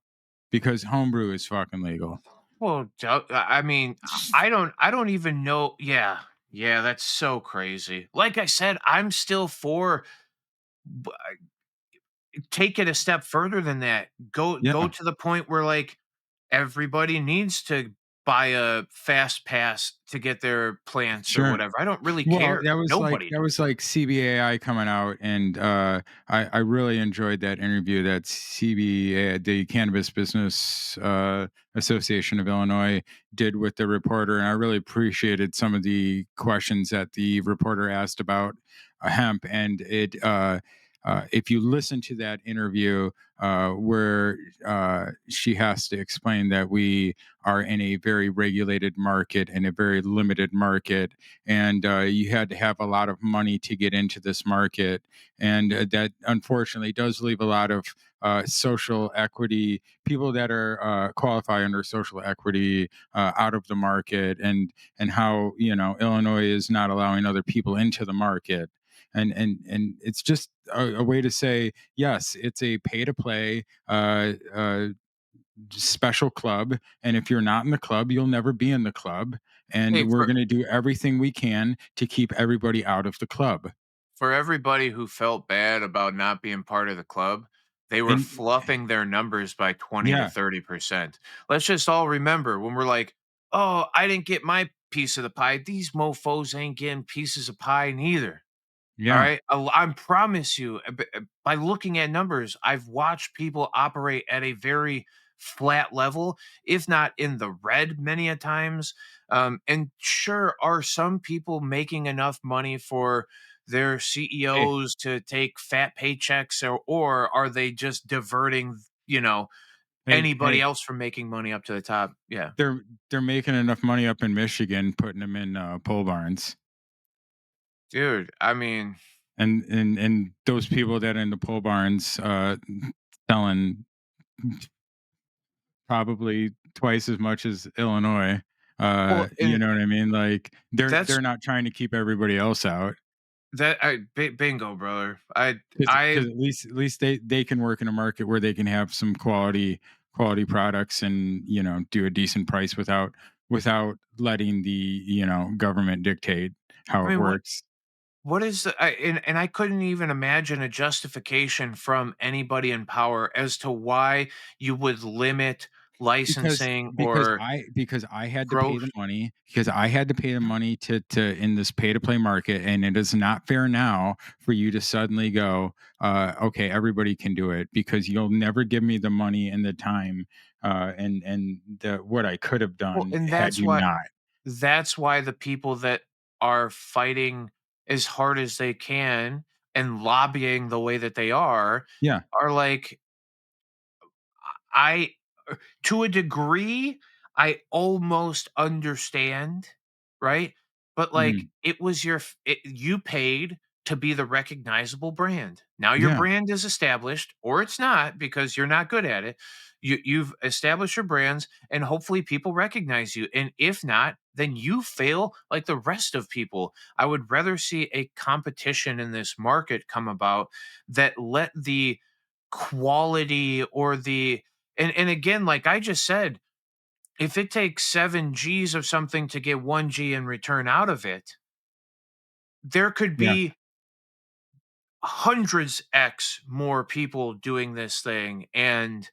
because homebrew is fucking legal. I mean, I don't even know. Yeah, yeah, that's so crazy. Like I said, I'm still for take it a step further than that. Go Yeah, to the point where like everybody needs to buy a fast pass to get their plants or sure. whatever. I don't really Well, care. that was like Nobody that was does. like CBAI coming out, and I really enjoyed that interview that CBA, the Cannabis Business Association of Illinois, did with the reporter, and I really appreciated some of the questions that the reporter asked about hemp, and it. If you listen to that interview, where she has to explain that we are in a very regulated market and a very limited market, and you had to have a lot of money to get into this market, and that unfortunately does leave a lot of social equity people that are qualify under social equity out of the market, and how Illinois is not allowing other people into the market. And it's just a way to say yes, it's a pay to play special club, and if you're not in the club you'll never be in the club, Hey, and we're going to do everything we can to keep everybody out of the club. for everybody who felt bad about not being part of the club, they were And fluffing their numbers by 20 to yeah, 30%. Let's just all remember when we're like, "Oh, I didn't get my piece of the pie. These mofos ain't getting pieces of pie neither." All yeah, right. I promise you, by looking at numbers, I've watched people operate at a very flat level, if not in the red many a times. And sure, are some people making enough money for their hey, CEOs to take fat paychecks, or are they just diverting, anybody hey, else from making money up to the top? Yeah. they're making enough money up in Michigan putting them in pole barns. Dude, I mean, and those people that are in the pole barns selling probably twice as much as Illinois. Well, You and know what I mean? Like that's they're not trying to keep everybody else out. bingo, brother. Because at least they can work in a market where they can have some quality products and do a decent price without letting the government dictate how I it mean, works. what is the and I couldn't even imagine a justification from anybody in power as to why you would limit because licensing because or I because I had to pay growth. the money because I had to pay the money to in this pay to play market, and it is not fair now for you to suddenly go, okay, everybody can do it, because you'll never give me the money and the time, and the what I could have Well, done and had you not. that's why the people that are fighting as hard as they can and lobbying the way that they Yeah. are like, I to a degree, I almost understand, right? But like, Mhm. it was you paid to be the recognizable brand. Now your Yeah. brand is established, or it's not because you're not good at it. You've established your brands, and hopefully people recognize you. And if not, then you fail like the rest of people. I would rather see a competition in this market come about that let the quality or the and again, like I just said, if it takes 7 Gs of something to get 1 G in return out of it, there could Yeah. be hundreds X more people doing this thing. And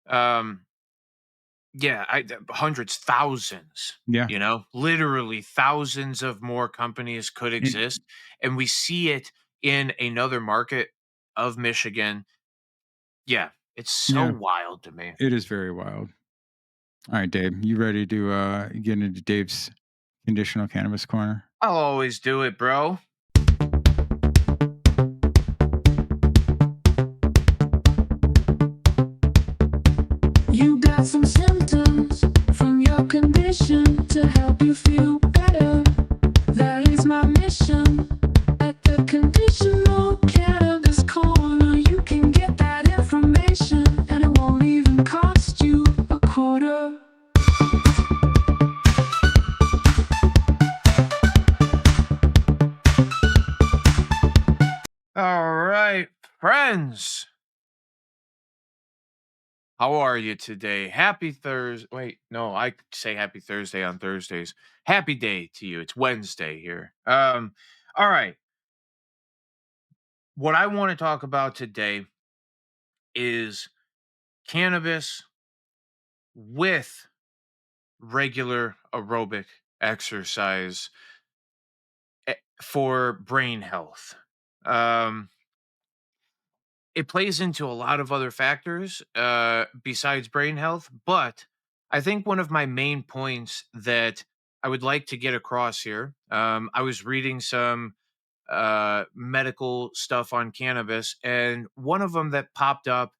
um, yeah, hundreds, thousands, Yeah. literally thousands of more companies could And exist. And we see it in another market of Michigan. Yeah, it's so yeah, wild to me. it is very wild. All right, Dave, you ready to get into Dave's conditional cannabis corner? I'll always do it, bro. You got some symptoms from your condition to help you feel better. That is my mission. At the Conditional Cannabis Corner, you can get that information, and it won't even cost you a quarter. All right, friends. How are you today? Happy Thursday. Wait, no, I say happy Thursday on Thursdays. Happy day to you. It's Wednesday here. All right. What I want to talk about today is cannabis with regular aerobic exercise for brain health. Um, it plays into a lot of other factors besides brain health, but I think one of my main points that I would like to get across here, I was reading some medical stuff on cannabis, and one of them that popped up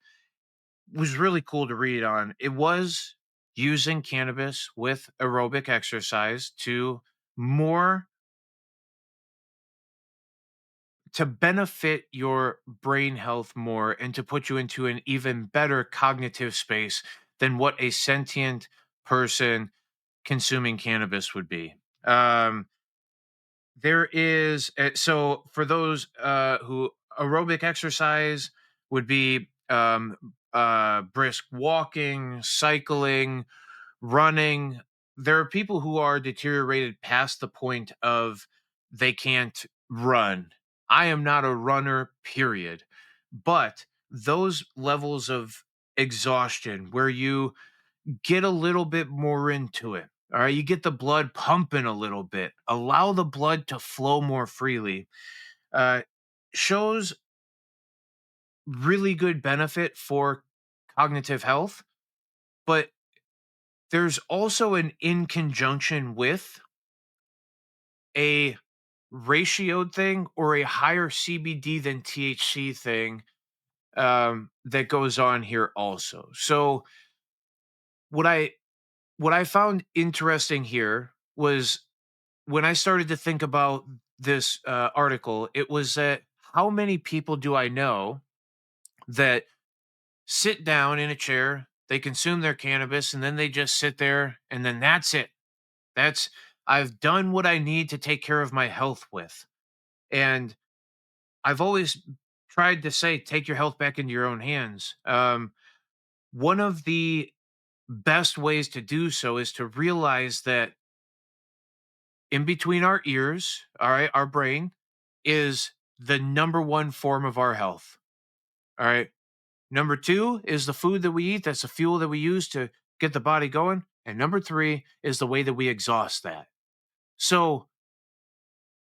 was really cool to read on. It was using cannabis with aerobic exercise to more to benefit your brain health more and to put you into an even better cognitive space than what a sentient person consuming cannabis would be. There is so for those who aerobic exercise would be brisk walking, cycling, running. There are people who are deteriorated past the point of they can't run. I am not a runner, period. But those levels of exhaustion where you get a little bit more into it, all right, you get the blood pumping a little bit, allow the blood to flow more freely, uh, shows really good benefit for cognitive health. But there's also an in conjunction with a ratioed thing or a higher CBD than THC thing that goes on here also. So what I what I found interesting here was when I started to think about this article, it was that how many people do I know that sit down in a chair, they consume their cannabis, and then they just sit there, and then that's it. That's I've done what I need to take care of my health with. And I've always tried to say, take your health back into your own hands. One of the best ways to do so is to realize that in between our ears, all right, our brain is the number one form of our health. All right. Number two is the food that we eat. That's the fuel that we use to get the body going. And number three is the way that we exhaust that. So,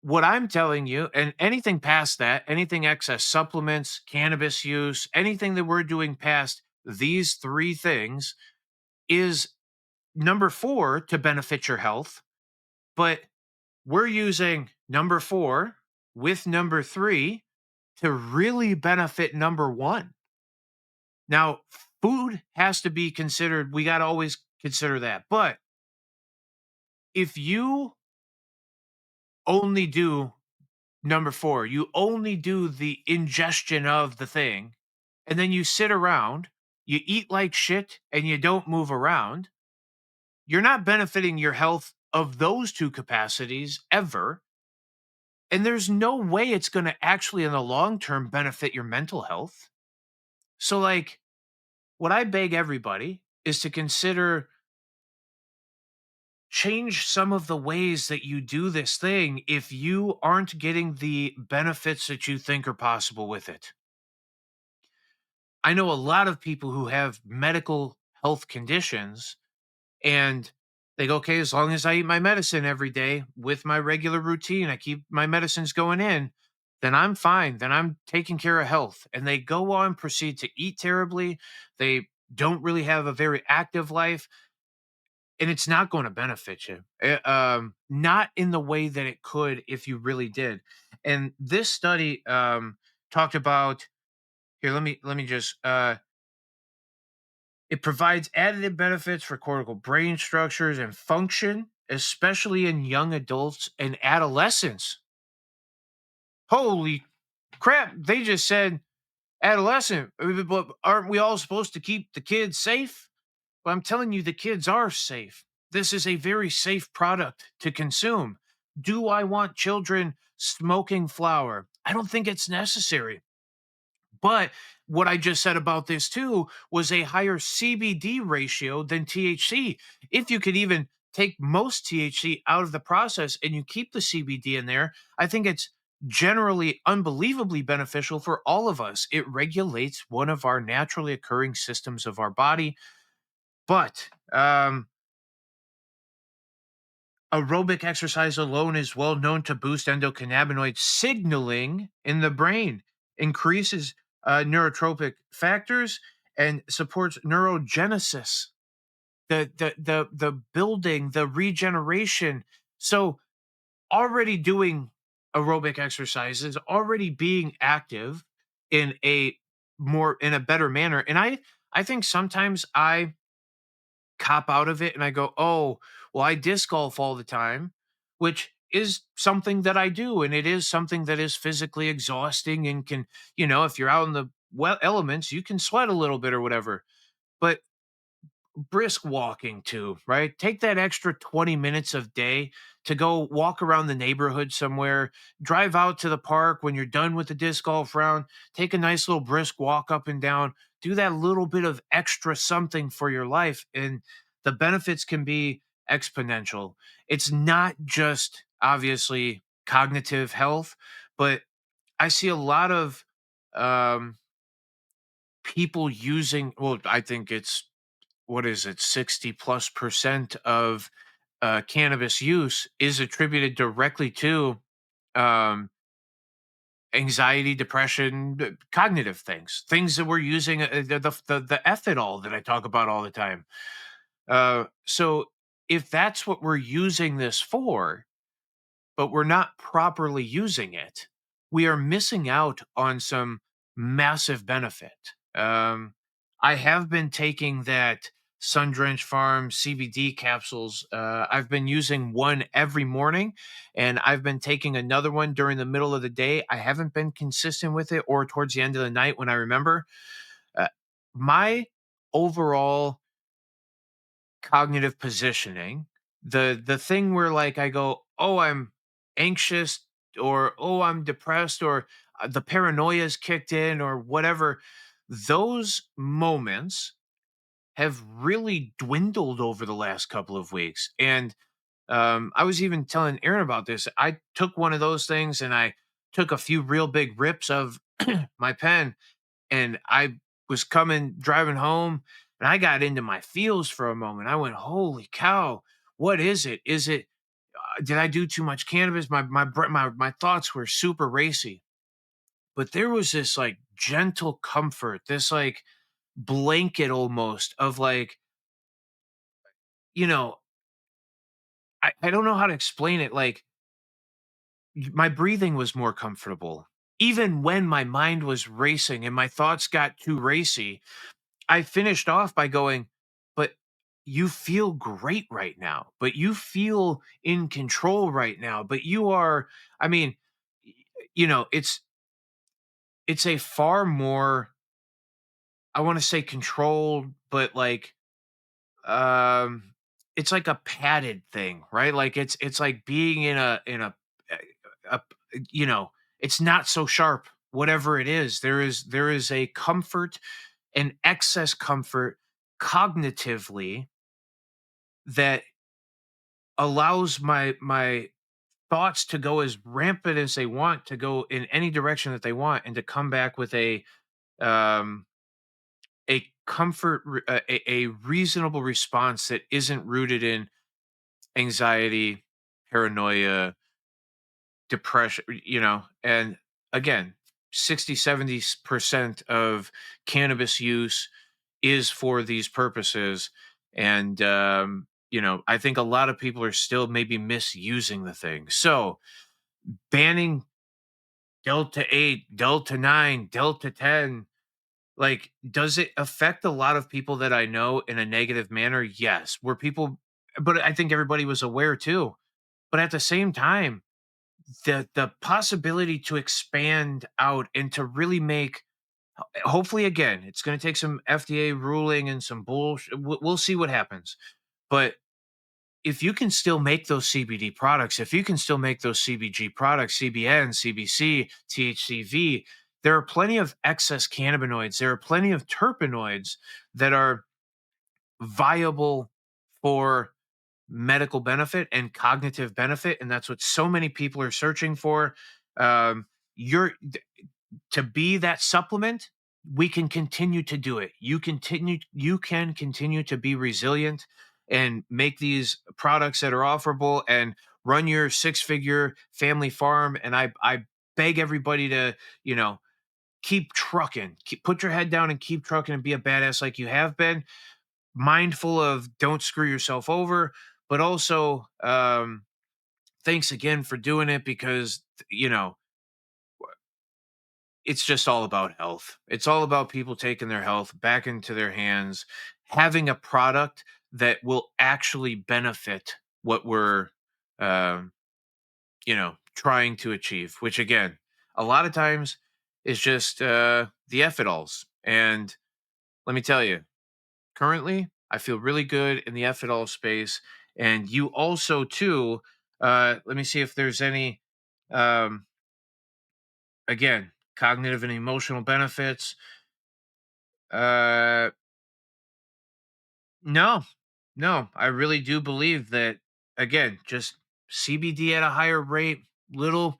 what I'm telling you, and anything past that, anything excess supplements, cannabis use, anything that we're doing past these three things is number four to benefit your health. But we're using number four with number three to really benefit number one. Now, food has to be considered. We got to always consider that. But if you only do number four, you only do the ingestion of the thing, and then you sit around, you eat like shit, and you don't move around, you're not benefiting your health of those two capacities ever. And there's no way it's going to actually, in the long term, benefit your mental health. So, like, what I beg everybody is to consider change some of the ways that you do this thing if you aren't getting the benefits that you think are possible with it. I know a lot of people who have medical health conditions and they go, okay, as long as I eat my medicine every day with my regular routine, I keep my medicines going in, then I'm fine. Then I'm taking care of health. And they go on, proceed to eat terribly. They don't really have a very active life. And it's not going to benefit you, not in the way that it could if you really did. And this study talked about here. Let me just it provides additive benefits for cortical brain structures and function, especially in young adults and adolescents. Holy crap. They just said adolescent. But aren't we all supposed to keep the kids safe? Well, I'm telling you, the kids are safe. This is a very safe product to consume. Do I want children smoking flower? I don't think it's necessary. But what I just said about this too was a higher CBD ratio than THC. If you could even take most THC out of the process and you keep the CBD in there, I think it's generally unbelievably beneficial for all of us. It regulates one of our naturally occurring systems of our body. But aerobic exercise alone is well known to boost endocannabinoid signaling in the brain, increases neurotropic factors, and supports neurogenesis, the building, the regeneration. So already doing aerobic exercises, already being active in a better manner. And I think sometimes I cop out of it and I go, oh, well, I disc golf all the time, which is something that I do. And it is something that is physically exhausting and can, if you're out in the elements, you can sweat a little bit or whatever. But brisk walking too, right? Take that extra 20 minutes of day to go walk around the neighborhood somewhere, drive out to the park when you're done with the disc golf round, take a nice little brisk walk up and down, do that little bit of extra something for your life. And the benefits can be exponential. It's not just obviously cognitive health, but I see a lot of um, people using, well, I think it's what is it, 60 plus percent of cannabis use is attributed directly to um, anxiety, depression, cognitive things that we're using, the ethanol that I talk about all the time. So if that's what we're using this for, but we're not properly using it, we are missing out on some massive benefit. I have been taking that Sun Drench Farm CBD capsules. I've been using one every morning, and I've been taking another one during the middle of the day. I haven't been consistent with it, or towards the end of the night when I remember. Uh, my overall cognitive positioning, the thing where like I go, "Oh, I'm anxious," or "Oh, I'm depressed," or the paranoia's kicked in or whatever, those moments have really dwindled over the last couple of weeks. And I was even telling Aaron about this. I took one of those things and I took a few real big rips of my pen, and I was coming driving home, and I got into my feels for a moment. I went, "Holy cow, what is it? Is it did I do too much cannabis?" My thoughts were super racy, but there was this like gentle comfort, this like blanket almost of like, you know, I don't know how to explain it. Like my breathing was more comfortable. Even when my mind was racing and my thoughts got too racy, I finished off by going, "But you feel great right now. But you feel in control right now. But you are, I mean, y- it's a far more, I want to say controlled, but like um it's like a padded thing, right? Like it's like being a you know, it's not so sharp, whatever it is. There is a comfort, an excess comfort cognitively that allows my thoughts to go as rampant as they want, to go in any direction that they want, and to come back with um a a reasonable response that isn't rooted in anxiety, paranoia, depression, and again, 60-70% of cannabis use is for these purposes. And I think a lot of people are still maybe misusing the thing. So banning Delta 8, Delta 9, Delta 10, like, does it affect a lot of people that I know in a negative manner? Yes. Were people, but I think everybody was aware too. But at the same time, the possibility to expand out and to really make, hopefully, again, it's going to take some FDA ruling and some bullshit. We'll see what happens. But if you can still make those CBD products, if you can still make those CBG products, CBN, CBC, THCV, there are plenty of excess cannabinoids. There are plenty of terpenoids that are viable for medical benefit and cognitive benefit. And that's what so many people are searching for. You're to be that supplement. We can continue to do it. You can continue to be resilient and make these products that are offerable and run your six-figure family farm. And I beg everybody to, you know, keep trucking, put your head down and keep trucking and be a badass like you have been, mindful of don't screw yourself over, but also thanks again for doing it, because it's just all about health. It's all about people taking their health back into their hands, having a product that will actually benefit what we're, um, trying to achieve, which again, a lot of times is just the F-it-alls. And let me tell you, currently, I feel really good in the F-it-all space. And you also, too, let me see if there's any, um, again, cognitive and emotional benefits. Uh, no, no, I really do believe that, again, just CBD at a higher rate, little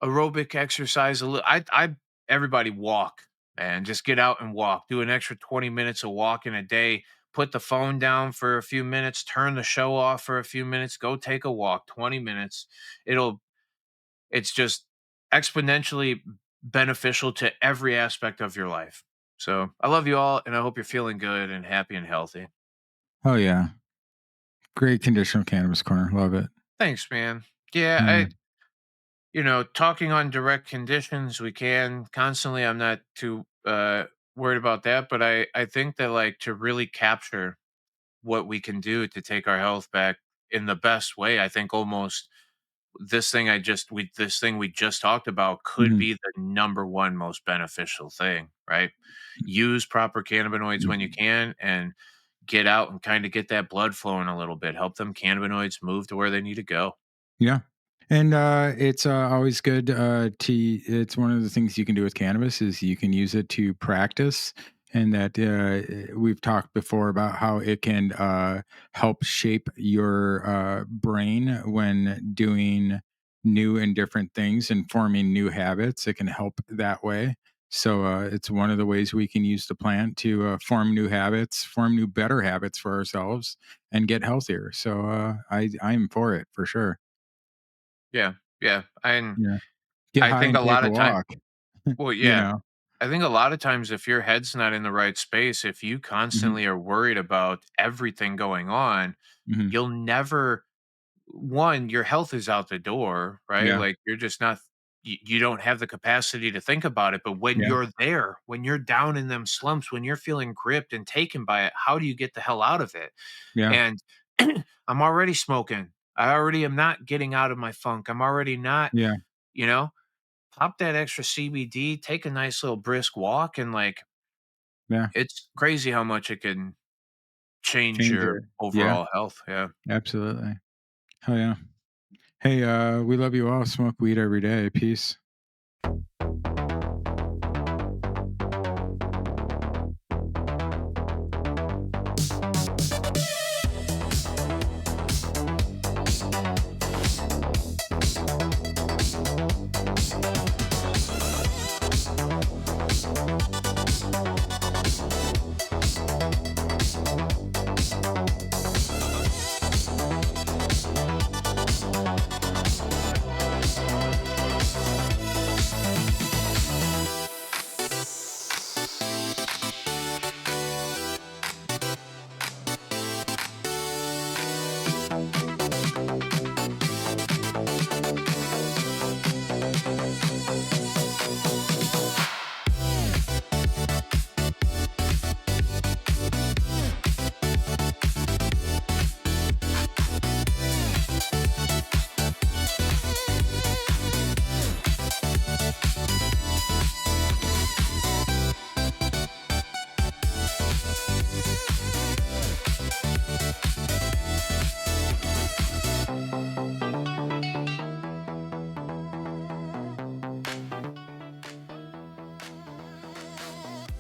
aerobic exercise, a little, everybody walk, man, just get out and walk, do an extra 20 minutes of walk in a day, put the phone down for a few minutes, turn the show off for a few minutes, go take a walk, 20 minutes. It's just exponentially beneficial to every aspect of your life. So I love you all, and I hope you're feeling good and happy and healthy. Oh yeah, great conditional cannabis corner. Love it. Thanks, man. Yeah, Yeah. talking on direct conditions, we can constantly. I'm not too worried about that, but I think that, like, to really capture what we can do to take our health back in the best way. I think almost this thing we just talked about could Mhm. be the number one most beneficial thing, right? Use proper cannabinoids when you Mhm. can and get out and kind of get that blood flowing a little bit. Help them cannabinoids move to where they need to go. Yeah. And it's always good it's one of the things you can do with cannabis is you can use it to practice. And that we've talked before about how it can help shape your brain when doing new and different things and forming new habits. It can help that way. So it's one of the ways we can use the plant to form new habits, form new, better habits for ourselves, and get healthier. So I'm for it for sure. Yeah. Yeah. And Yeah. Get I high think and a take lot a of time, walk, well, you yeah. know? I think a lot of times if your head's not in the right space, if you Mhm, constantly are worried about everything going on, mhm. you'll never, one, your health is out the door, right? Yeah, Like you're just not, you don't have the capacity to think about it. But when yeah, you're there, when you're down in them slumps, when you're feeling gripped and taken by it, how do you get the hell out of it? yeah, And I'm already smoking. I already am not getting out of my funk. I'm already not, yeah, you know, pop that extra CBD, take a nice little brisk walk, and like yeah. it's crazy how much it can change Change your it. Yeah, overall health. Yeah. absolutely. Hell yeah. Hey, we love you all. Smoke weed every day. Peace.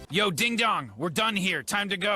Yo, ding dong, we're done here. Time to go.